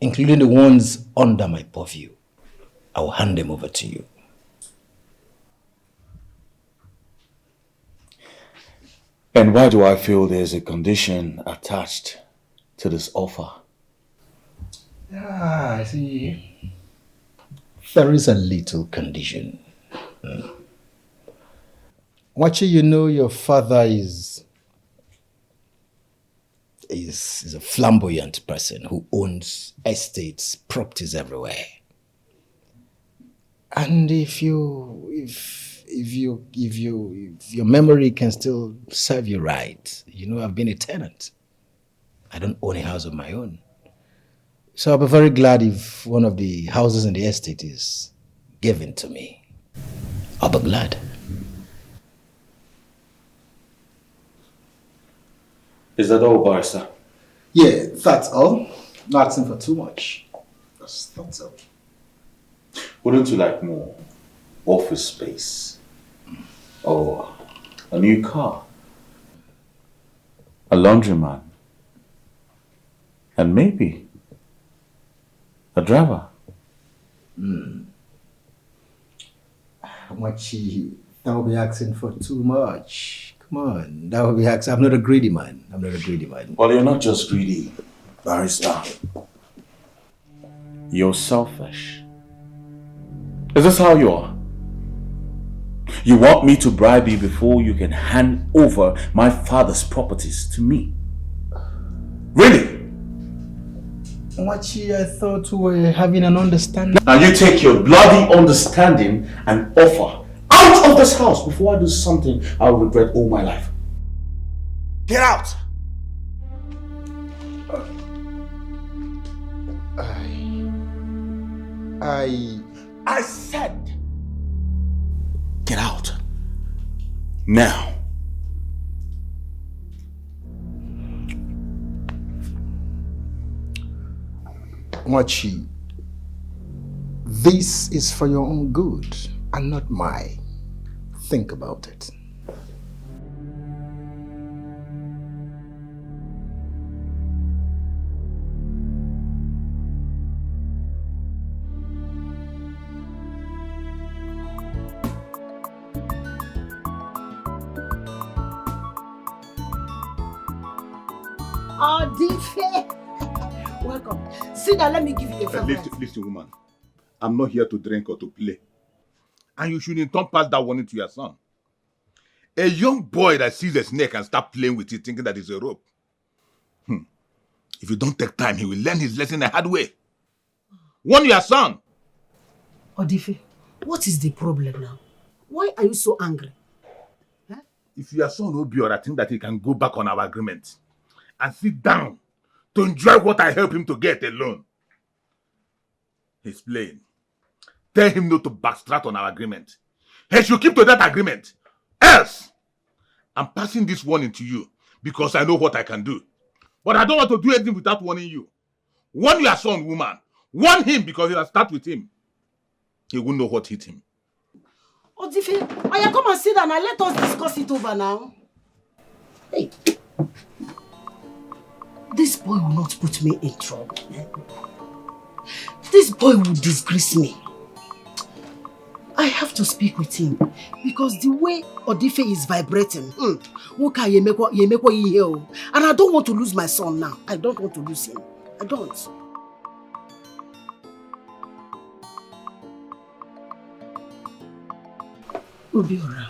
including the ones under my purview. I will hand them over to you. And why do I feel there's a condition attached to this offer? I see. There is a little condition. Mochi, you know your father is a flamboyant person who owns estates, properties everywhere. And if your memory can still serve you right, you know I've been a tenant. I don't own a house of my own. So I'll be very glad if one of the houses in the estate is given to me. I'll be glad. Is that all, Barrister? Yeah, that's all. Not asking for too much. That's all. Wouldn't you like more office space? Or a new car? A laundromat? And maybe a driver? Mochi, that will be asking for too much. Come on, that would be asking. I'm not a greedy man. Well, you're not just greedy, Barrister. You're selfish. Is this how you are? You want me to bribe you before you can hand over my father's properties to me? Really? Mochi, I thought we were having an understanding. Now you take your bloody understanding and offer out of this house before I do something I will regret all my life. Get out! I said, get out. Now. Mochi, This is for your own good and not mine. Think about it. Welcome. Sit down, let me give you a favor. Listen, woman. I'm not here to drink or to play. And you shouldn't turn past that warning to your son. A young boy that sees a snake and start playing with it thinking that it's a rope. If you don't take time, he will learn his lesson the hard way. Warn your son. Odife, what is the problem now? Why are you so angry? Huh? If your son Obora think that he can go back on our agreement and sit down to enjoy what I help him to get alone, he's playing. Tell him not to backtrack on our agreement. He should keep to that agreement. Else, I'm passing this warning to you because I know what I can do. But I don't want to do anything without warning you. Warn your son, woman. Warn him because if I start with him, he won't know what hit him. Odife, come and sit down and let us discuss it over now. Hey. This boy will not put me in trouble. This boy will disgrace me. I have to speak with him because the way Odife is vibrating, and I don't want to lose my son now. I don't want to lose him. I don't. Obora,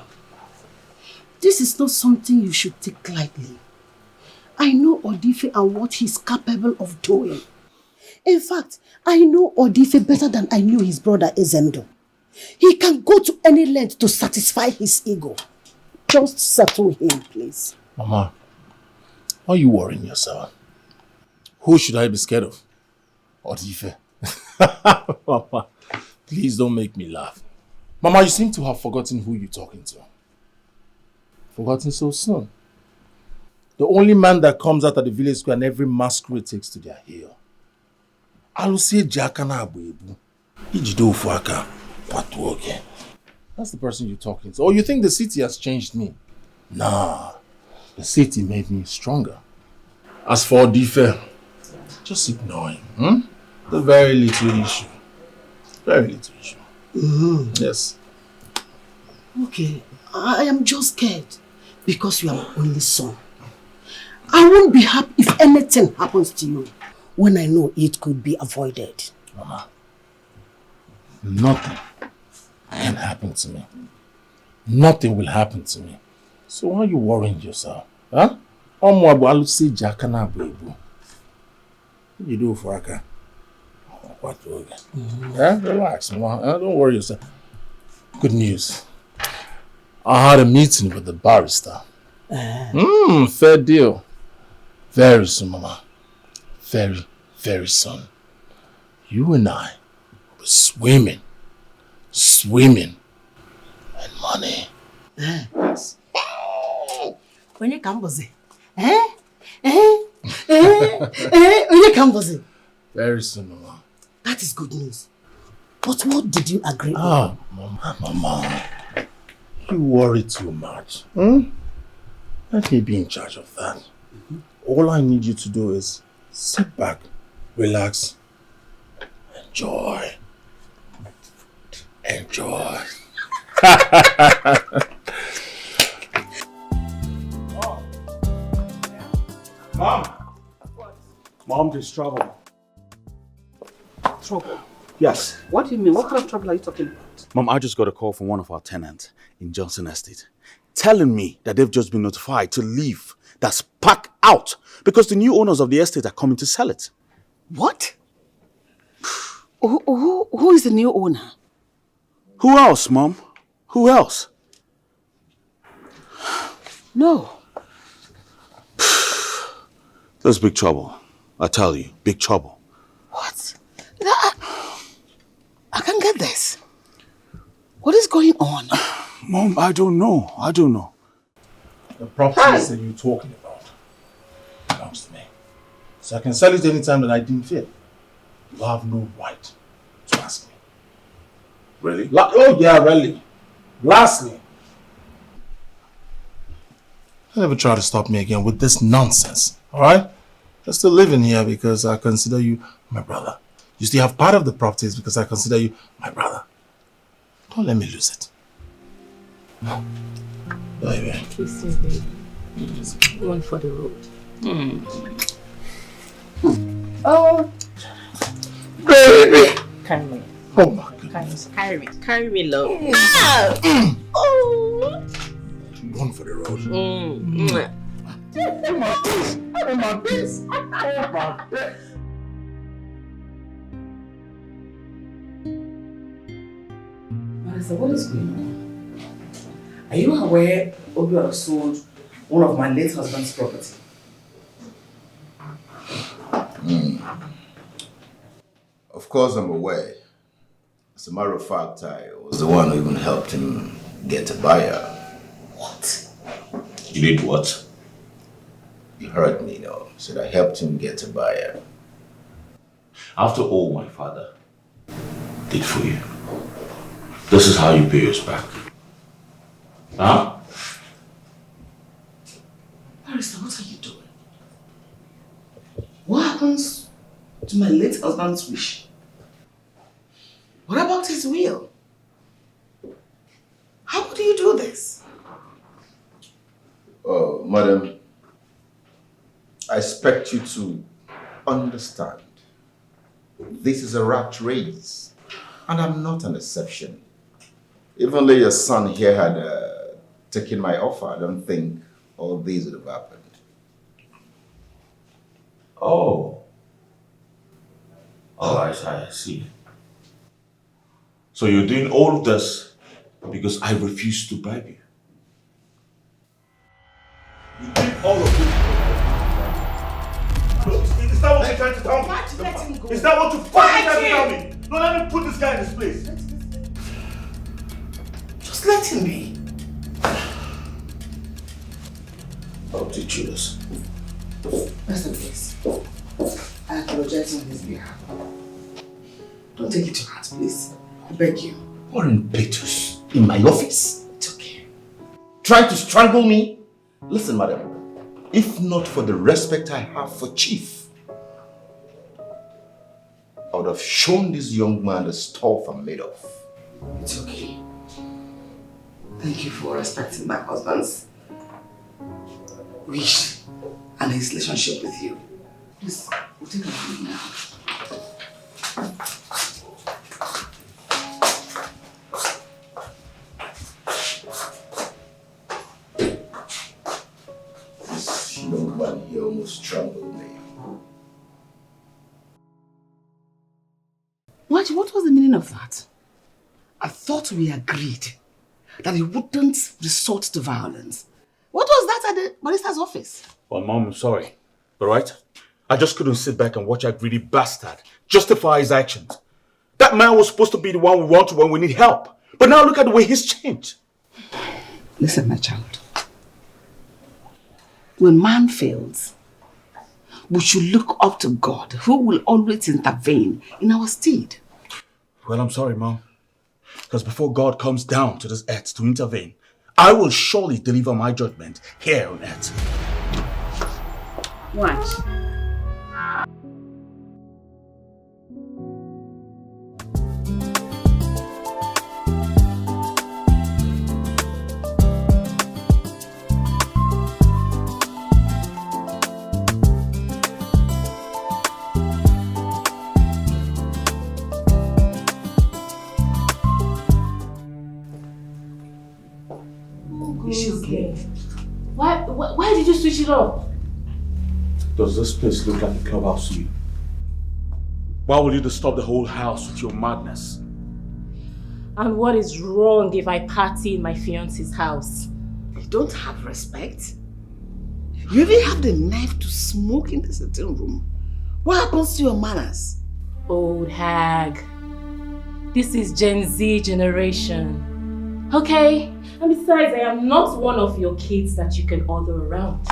this is not something you should take lightly. I know Odife and what he's capable of doing. In fact, I know Odife better than I knew his brother Ezendo. He can go to any length to satisfy his ego. Just settle him, please. Mama, why are you worrying yourself? Who should I be scared of? Odife. Mama, please don't make me laugh. Mama, you seem to have forgotten who you're talking to. Forgotten so soon. The only man that comes out at the village square and every masquerade takes to their heel. Alusie Jakana Abuebu. Ijido Fuaka. That's the person you're talking to. Or you think the city has changed me? Nah. The city made me stronger. As for Odife, just ignore him. The very little issue. Very little issue. Yes. Okay. I am just scared because you are my only son. I won't be happy if anything happens to you when I know it could be avoided. Mama, nothing can happen to me. Nothing will happen to me. So why are you worrying yourself? Huh? You do for Aka. Yeah, relax, Mama. Don't worry yourself. Good news. I had a meeting with the barrister. Fair deal. Very soon, Mama. Very, very soon. You and I will be swimming in money. Yes. When you come, Very soon, Mama. That is good news. But what did you agree on? Mama. You worry too much. Let me be in charge of that. All I need you to do is sit back, relax, enjoy. Mom, there's trouble. Trouble? Yes. What do you mean? What kind of trouble are you talking about? Mom, I just got a call from one of our tenants in Johnson Estate telling me that they've just been notified to leave. That's packed out because the new owners of the estate are coming to sell it. What? Who is the new owner? Who else, Mom? Who else? No. There's big trouble. I tell you, big trouble. What? I can't get this. What is going on? Mom, I don't know. The properties that you're talking about belongs to me. So I can sell it anytime that I deem fit. You have no right to ask me. Really? Oh yeah, really. Lastly, don't ever try to stop me again with this nonsense, alright? You're still living here because I consider you my brother. You still have part of the properties because I consider you my brother. Don't let me lose it. Baby. Kiss you, baby. One for the road. Oh, baby. Carry me. Oh my goodness. Carry me, love. Oh. One for the road. Mm. Oh my face. Oh my face. Oh my face. Marissa, what is going on? Are you aware Obora sold one of my late husband's property? Of course I'm aware. As a matter of fact, I was the one who even helped him get a buyer. What? You did what? You heard me, no? Said I helped him get a buyer. After all my father did for you, this is how you pay us back. Huh? Marissa, what are you doing? What happens to my late husband's wish? What about his will? How could you do this? Oh, madam, I expect you to understand. This is a rat race, and I'm not an exception. If only your son here had taken my offer, I don't think all these would have happened. Oh. Alright, I see. So you're doing all of this because I refuse to bribe you. You did all of this. Is that what you're trying to tell me? Why'd you let him go? Is that what you fucking trying to tell me? No, let me put this guy in his place. Just let him be. I'll teach you this. Rest in peace. I apologize on his behalf. Don't take it to heart, please. I beg you. What impetus in my office? It's okay. Trying to strangle me? Listen, madam. If not for the respect I have for Chief, I would have shown this young man the stuff I'm made of. It's okay. Thank you for respecting my husband's wish and his relationship with you. Please, we'll take a break now. This young man here almost strangled me. What was the meaning of that? I thought we agreed that he wouldn't resort to violence. What was that at the barrister's office? Well, Mom, I'm sorry. Alright? I just couldn't sit back and watch that greedy bastard justify his actions. That man was supposed to be the one we want to when we need help. But now look at the way he's changed. Listen, my child. When man fails, we should look up to God, who will always intervene in our stead. Well, I'm sorry, Mom. Because before God comes down to this earth to intervene, I will surely deliver my judgment here on earth. Watch. Is she okay? Why did you switch it off? Does this place look like a clubhouse to you? Why will you disturb the whole house with your madness? And what is wrong if I party in my fiance's house? You don't have respect? You even have the nerve to smoke in the sitting room. What happens to your manners? Old hag. This is Gen Z generation. Okay? And besides, I am not one of your kids that you can order around.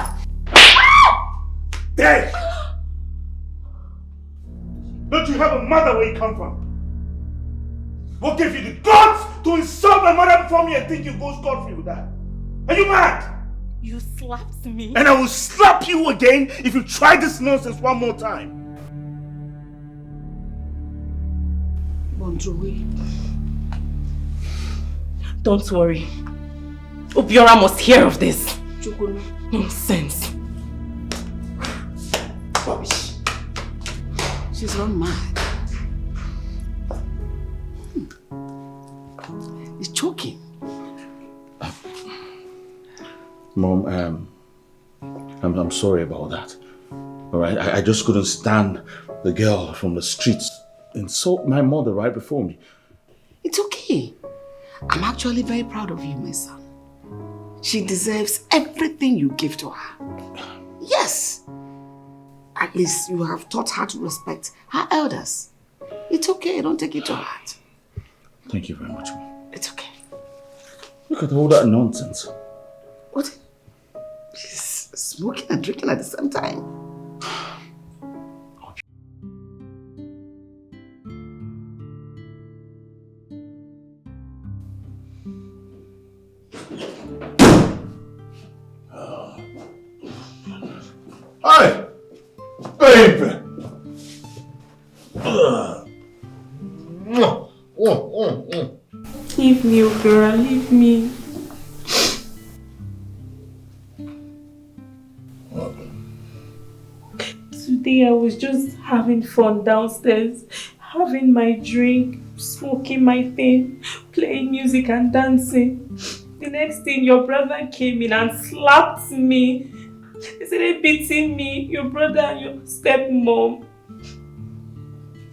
Dead! Don't you have a mother where you come from? What gave you the guts to insult my mother before me and think you go scot-free with that? Are you mad? You slapped me. And I will slap you again if you try this nonsense one more time. Bonjour. Don't worry. Obora must hear of this. Chukuna. Nonsense. Rubbish. She's not mad. It's choking. Mom, I'm sorry about that. All right, I just couldn't stand the girl from the streets insult my mother right before me. It's okay. I'm actually very proud of you, my son. She deserves everything you give to her. Yes. At least you have taught her to respect her elders. It's okay, don't take it to heart. Thank you very much, Mom. It's okay. Look at all that nonsense. What? She's smoking and drinking at the same time. Hey! Baby! Leave me, Obora, leave me. Today I was just having fun downstairs, having my drink, smoking my thing, playing music and dancing. The next thing, your brother came in and slapped me. He started beating me, your brother and your stepmom.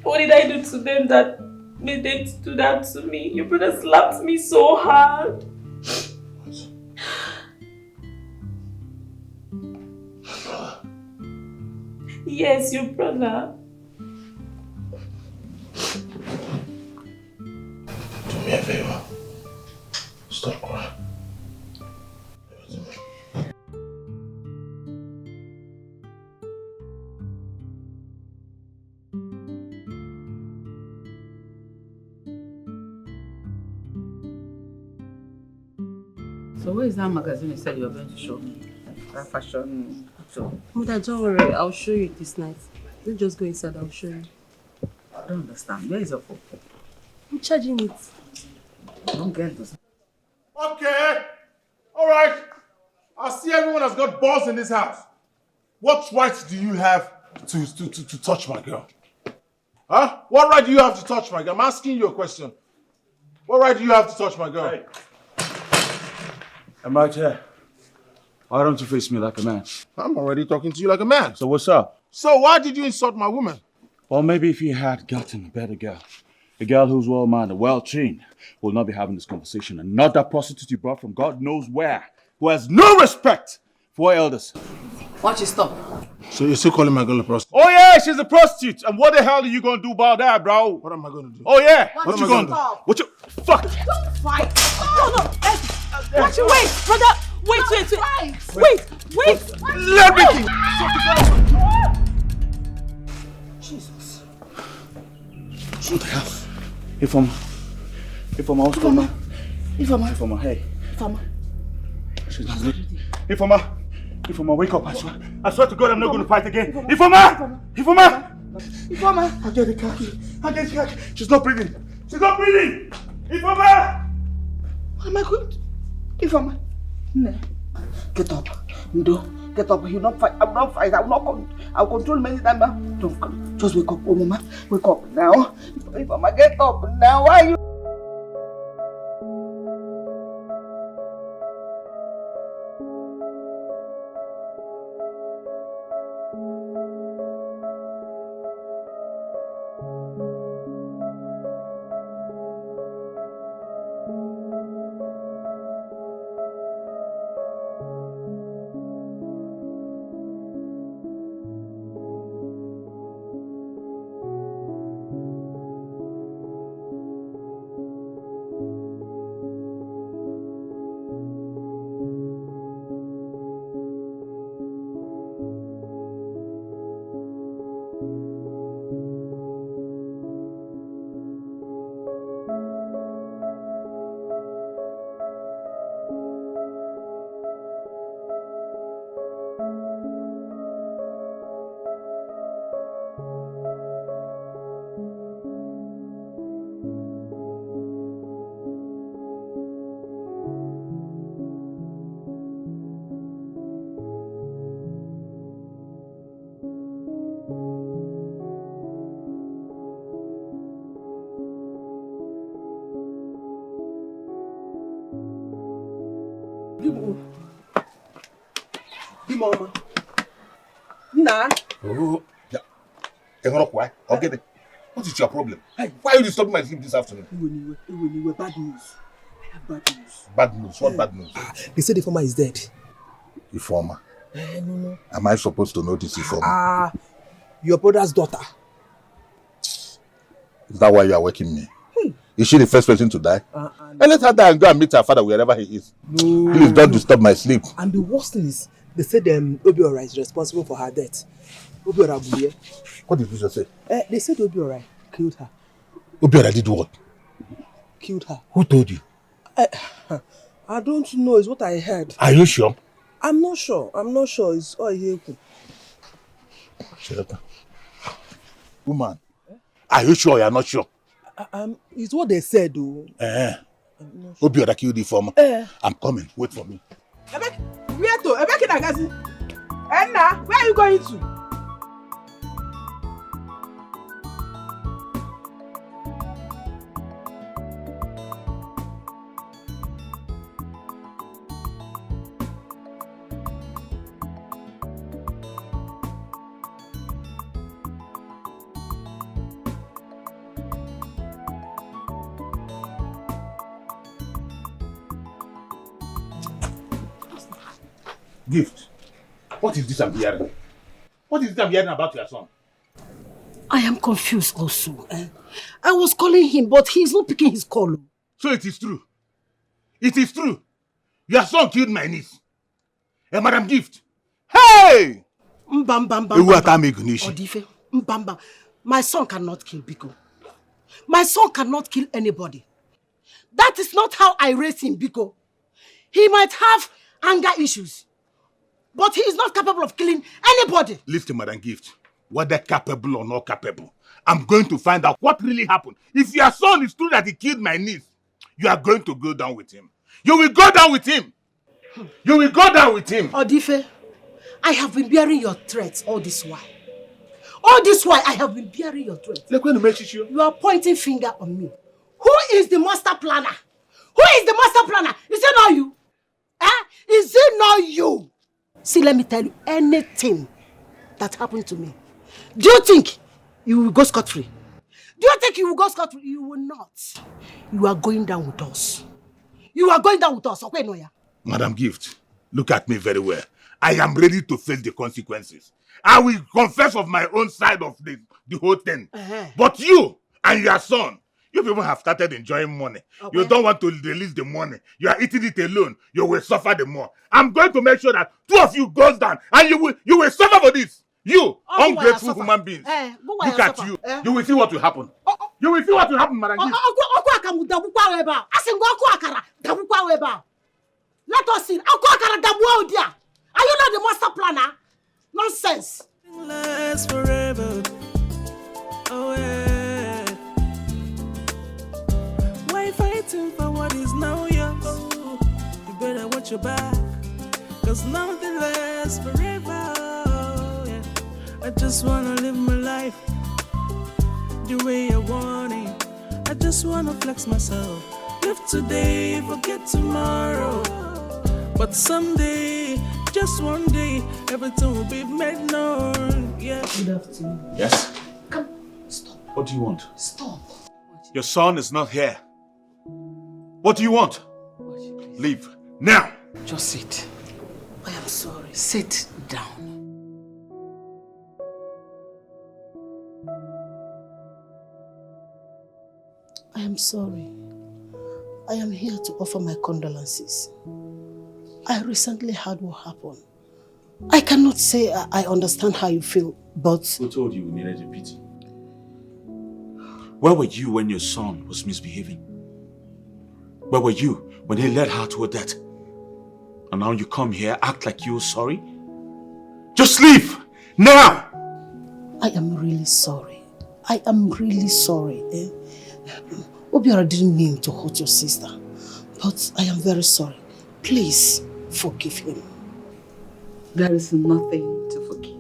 What did I do to them that made them do that to me? Your brother slapped me so hard. Yes, your brother. Do me a favor. Stop crying. So where is that magazine you said you were going to show me? That fashion show. Mother, don't worry. I'll show you this night. Don't just go inside. I'll show you. I don't understand. Where is your phone? I'm charging it. I don't get this. Okay. All right. I see everyone has got balls in this house. What rights do you have to touch my girl? Huh? What right do you have to touch my girl? I'm asking you a question. What right do you have to touch my girl? Hey. I'm right here. Why don't you face me like a man? I'm already talking to you like a man. So what's up? So why did you insult my woman? Well, maybe if you had gotten a better girl, a girl who's well-mannered, well-trained, we'll not be having this conversation. And not that prostitute you brought from God knows where, who has no respect for elders. Why don't you stop? So you're still calling my girl a prostitute? Oh yeah, she's a prostitute. And what the hell are you gonna do about that, bro? What am I gonna do? Oh yeah. What you gonna do? What you fuck? Don't fight. No. Watch you wait, brother. Wait. Let me think. Jesus. What the hell? Ifoma, what's going on? Ifoma, Hey. Ifoma. She's not bleeding. Ifoma, wake up, I swear to God I'm not going to fight again. Ifoma! I get the khaki. She's not breathing. Ifoma! What am I going to do? Ifoma. No. Get up. No. Get up. You'll not fight. I will not fight. I'll control many times. Don't. Just wake up. Oh, Mama. Wake up now. Ifoma, get up now. Why are you? Mama. Nah. Oh, yeah. Why? I'll get it. What is your problem? Hey, why are you disturbing my sleep this afternoon? Bad news. I have bad news. Bad news? What bad news? They say the former is dead. Informer? No. Am I supposed to know this informer? Your brother's daughter. Is that why you are waking me? Is she the first person to die? And let her die and go and meet her father wherever he is. No. Please don't disturb my sleep. And the worst thing is, they said Obora is responsible for her death. Obora Buye. What did you just say? They said Obora killed her. Obora did what? Killed her. Who told you? I don't know. It's what I heard. Are you sure? I'm not sure. It's all here. Shut up. Woman, are you sure you are not sure? It's what they said, though. Obora killed the former. I'm coming. Wait for me. Where to? Enna, where are you going to? Gift. What is this I'm hearing? What is this I'm hearing about your son? I am confused also. I was calling him, but he's not picking his call. So it is true. It is true. Your son killed my niece. Madam Gift. Hey! Odife. My son cannot kill Biko. My son cannot kill anybody. That is not how I raised him, Biko. He might have anger issues, but he is not capable of killing anybody. Listen, Madam Gift. Whether capable or not capable, I'm going to find out what really happened. If your son is true that he killed my niece, you are going to go down with him. You will go down with him. You will go down with him. Odife, I have been bearing your threats all this while. All this while, I have been bearing your threats. You are pointing finger on me. Who is the master planner? Who is the master planner? Is it not you? Is it not you? See, let me tell you, anything that happened to me, do you think you will go scot-free? Do you think you will go scot-free? You will not. You are going down with us. You are going down with us. Okay, Noya? Madam Gift, look at me very well. I am ready to face the consequences. I will confess of my own side of the whole thing. But you and your son, you people have started enjoying money. Okay. You don't want to release the money. You are eating it alone. You will suffer the more. I'm going to make sure that two of you goes down and you will suffer for this. You, ungrateful human beings. Look at you. You will see what will happen. You will see what will happen, Madam Gift. Let us see. Are you not the master planner? Nonsense. Last forever. Oh yeah. Why fighting for what is now yours? You better watch your back, 'cause nothing lasts forever. Yeah. I just wanna live my life the way I want it. I just wanna flex myself. Live today, forget tomorrow. But someday, just one day, everything will be made known. Yeah. Good afternoon. Yes? Come, stop. What do you want? Stop. Your son is not here. What do you want? Leave. Now. Just sit. I am sorry. Sit down. I am sorry. I am here to offer my condolences. I recently heard what happened. I cannot say I understand how you feel, but... Who told you we needed a pity? Where were you when your son was misbehaving? Where were you when he led her to her death? And now you come here, act like you're sorry? Just leave! Now! I am really sorry. I am really sorry. Obora didn't mean to hurt your sister, but I am very sorry. Please forgive him. There is nothing to forgive.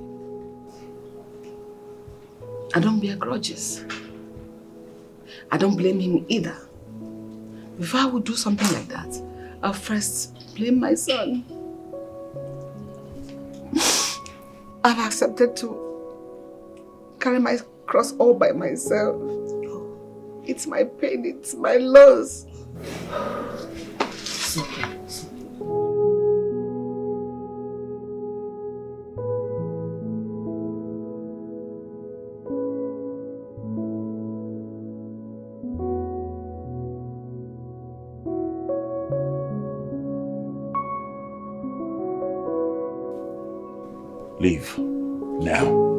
I don't bear grudges. I don't blame him either. If I would do something like that, I'll first blame my son. I've accepted to carry my cross all by myself. It's my pain, it's my loss. It's okay. It's okay. Leave. Now.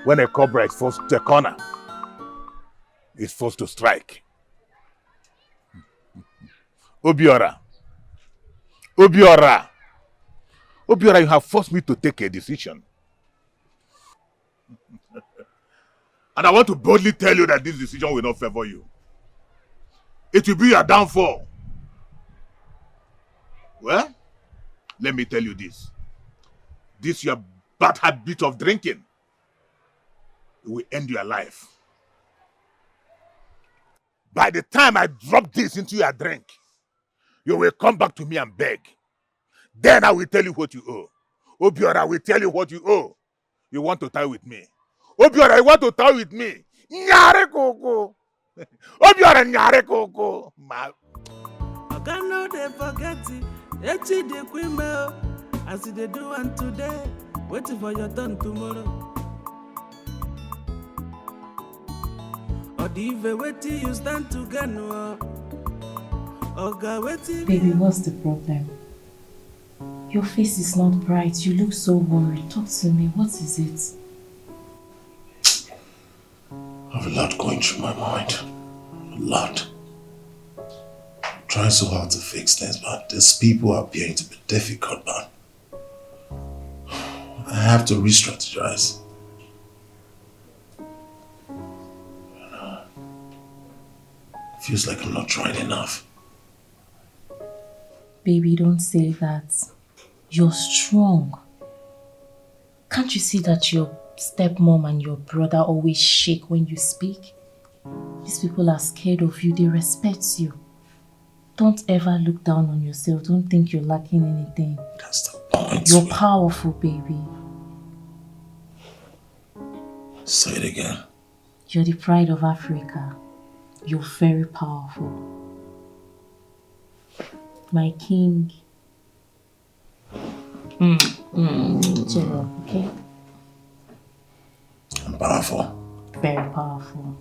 When a cobra is forced to a corner, it's forced to strike. Obiora. Obiora. Obiora, you have forced me to take a decision. And I want to boldly tell you that this decision will not favor you. It will be your downfall. Well, let me tell you this. This your bad habit of drinking, it will end your life. By the time I drop this into your drink, you will come back to me and beg. Then I will tell you what you owe. Obiora will tell you what you owe. You want to tie with me. Obiora, you want to tie with me. Nyare koko. Obiora nyare koko. I cannot forget it. Echi de kwime. As they do one today. Waiting for your turn tomorrow. Or even waiting you stand to get no. Baby, what's the problem? Your face is not bright. You look so worried. Talk to me. What is it? I have a lot going through my mind. A lot. I'm trying so hard to fix things, but these people are appearing to be difficult, man. I have to re-strategize. Feels like I'm not trying enough. Baby, don't say that. You're strong. Can't you see that your stepmom and your brother always shake when you speak? These people are scared of you. They respect you. Don't ever look down on yourself. Don't think you're lacking anything. That's the point. You're powerful, baby. Say it again. You're the pride of Africa. You're very powerful. My king. Chill up, okay? I'm powerful. Very powerful.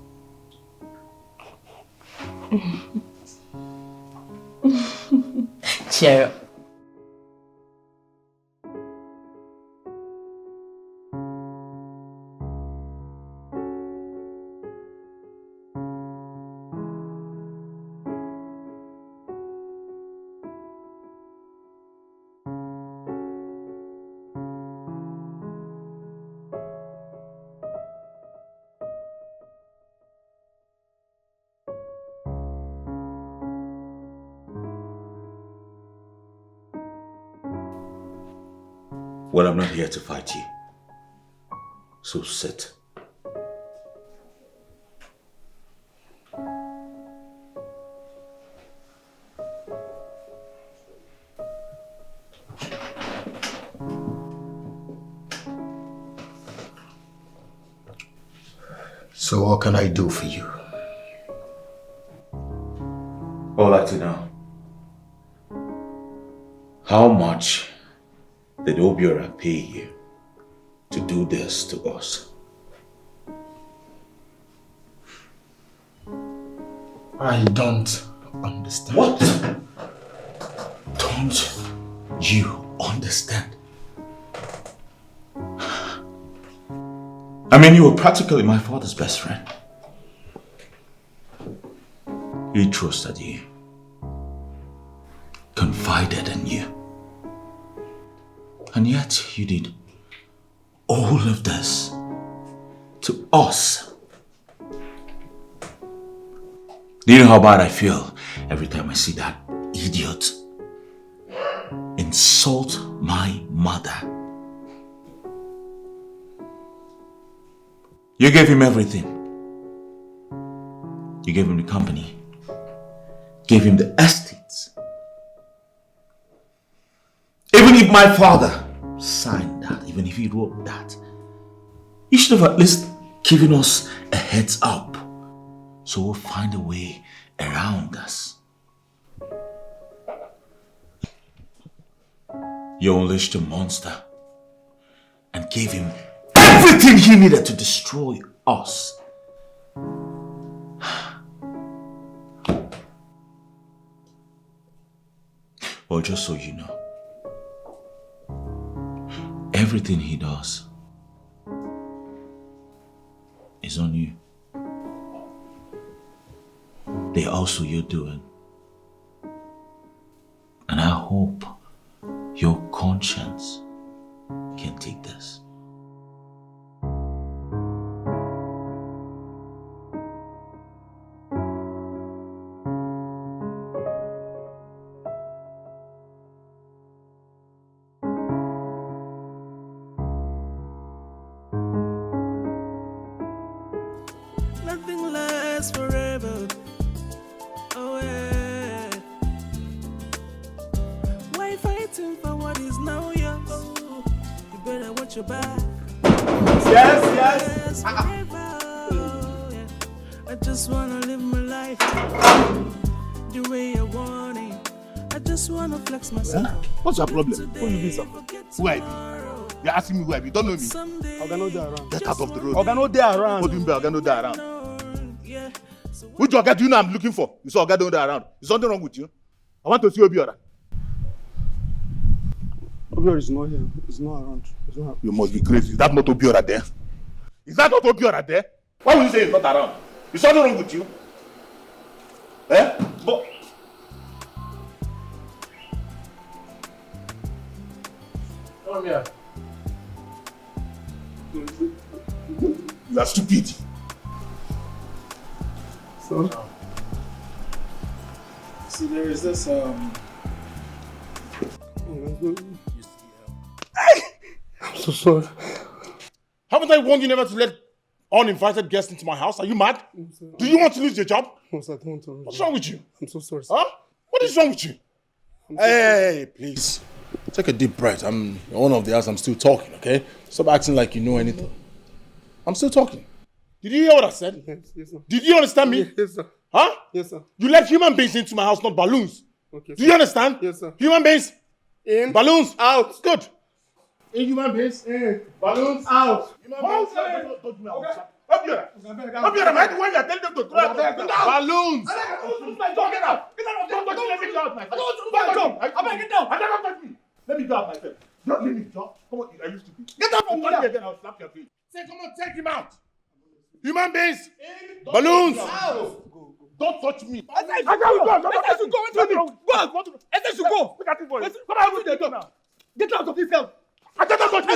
Cheer up. Well, I'm not here to fight you. So sit. So what can I do for you? I would like to know, how much did Obora pay you to do this to us? I don't understand. What? Don't you understand? I mean, you were practically my father's best friend. He trusted you, confided in you, and yet you did all of this to us. Do you know how bad I feel every time I see that idiot insult my mother? You gave him everything. You gave him the company, gave him the estates. Even if my father signed that, even if he wrote that, you should have at least given us a heads up so we'll find a way around us. You unleashed a monster and gave him everything he needed to destroy us. Well, just so you know, everything he does is on you. They're also your doing. And I hope your conscience can take this. Nothing lasts forever. Oh yeah. Why fighting for what is now yours? You better watch your back. Yes. Forever. Oh, yeah. I just wanna live my life the way I want it. I just wanna flex myself. What's your problem? Who you be, sir? Who I be? You're asking me who I be. You don't know me. Organo dey around. Get out of the road. Organo dey around. What do you mean by Organo dey around? Which Oga do you know I'm looking for? You saw Oga dey around. Is something wrong with you? I want to see Obora. Obora is not here. He's not around. You must be crazy. Is that not Obora there? Is that not Obora there? Why would you say he's not around? Is something wrong with you? Eh? But come here. you are stupid. So, see, there is this I'm so sorry. Haven't I warned you never to let uninvited guests into my house? Are you mad? Do you want to lose your job? No, sir, I don't want to. What's wrong with you? I'm so sorry, sir. Huh? What is wrong with you? Hey, please. Take a deep breath. I'm the owner of the house. I'm still talking, okay? Stop acting like you know anything. I'm still talking. Did you hear what I said? Yes, sir. Did you understand me? Yes, sir. Huh? Yes, sir. You let human beings into my house, not balloons. Okay, Do you understand? Yes, sir. Human beings, in, balloons, out. Good. In human beings, in, balloons, out. Human beings, Obora, am I the one you're telling them to throw out? Balloons. Get out. Don't touch me. Let me go out myself. Get out. Don't touch me. Let me go out myself. Don't let me talk. Come on, are you stupid? Get out from here. Again, I'll slap your face. Say, come on, take him out. Human beings, balloons. Don't touch me. I said you go. Look at this boy. Come out with the door now. Get out of this house. I said don't touch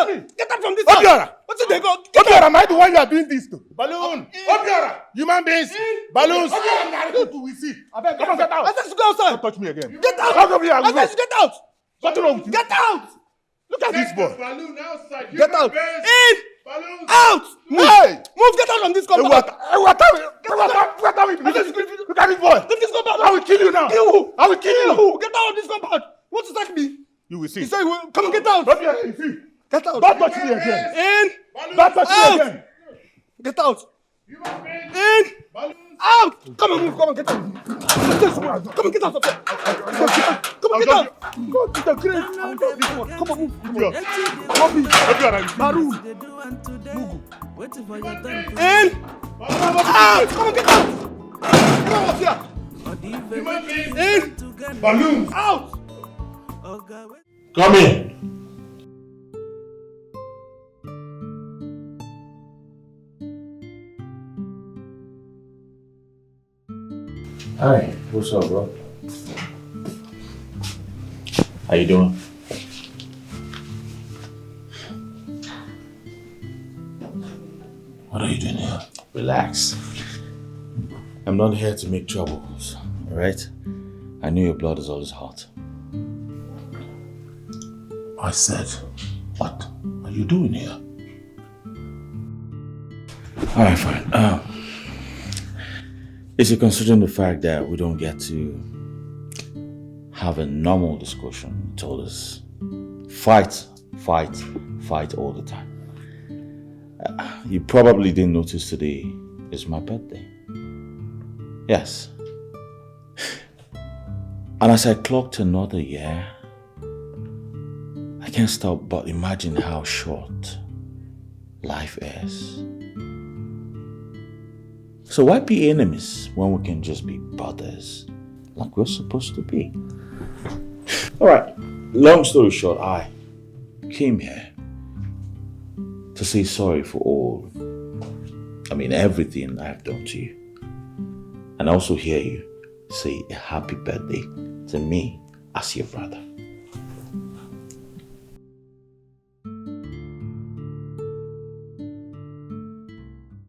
me. Get out from this house. Obora. What's it they go? Obora, am I the one you are doing this to? Balloon. Obora. Human beings. Balloons. Obora, we see. Come on, get out. I said you go outside. Don't touch me again. Get out. Out of here. I said get out. What's wrong with you? Get out. Look at this boy. Balloon outside. Get out. In. Balloons. Out. Move. Hey. Move. Get out from this compound. Look at this boy. Leave this compound. I will kill you now. I will kill you. Get out of this compound. What does that mean? You will see. He said, come on, get out. Don't see. Get out. Don't touch me again. In. Don't touch me again. Get out. In. Out. Come on, move. Come on, get out. Come on, get out of there. Come on, get out. Go to the grave. Come on, move. Come on, Maroon. In. Out. Come on, get out. Come on, here. In. Balloons. Out. Come in. Hi, what's up, bro? How you doing? What are you doing here? Relax. I'm not here to make troubles, alright? I know your blood is always hot. I said, what are you doing here? Alright, fine. Is it considering the fact that we don't get to have a normal discussion? You told us fight all the time. You probably didn't notice today is my birthday. Yes. And as I clocked another year, I can't stop but imagine how short life is. So why be enemies when we can just be brothers like we're supposed to be? Alright, long story short, I came here to say sorry for everything I've done to you. And also hear you say a happy birthday to me as your brother.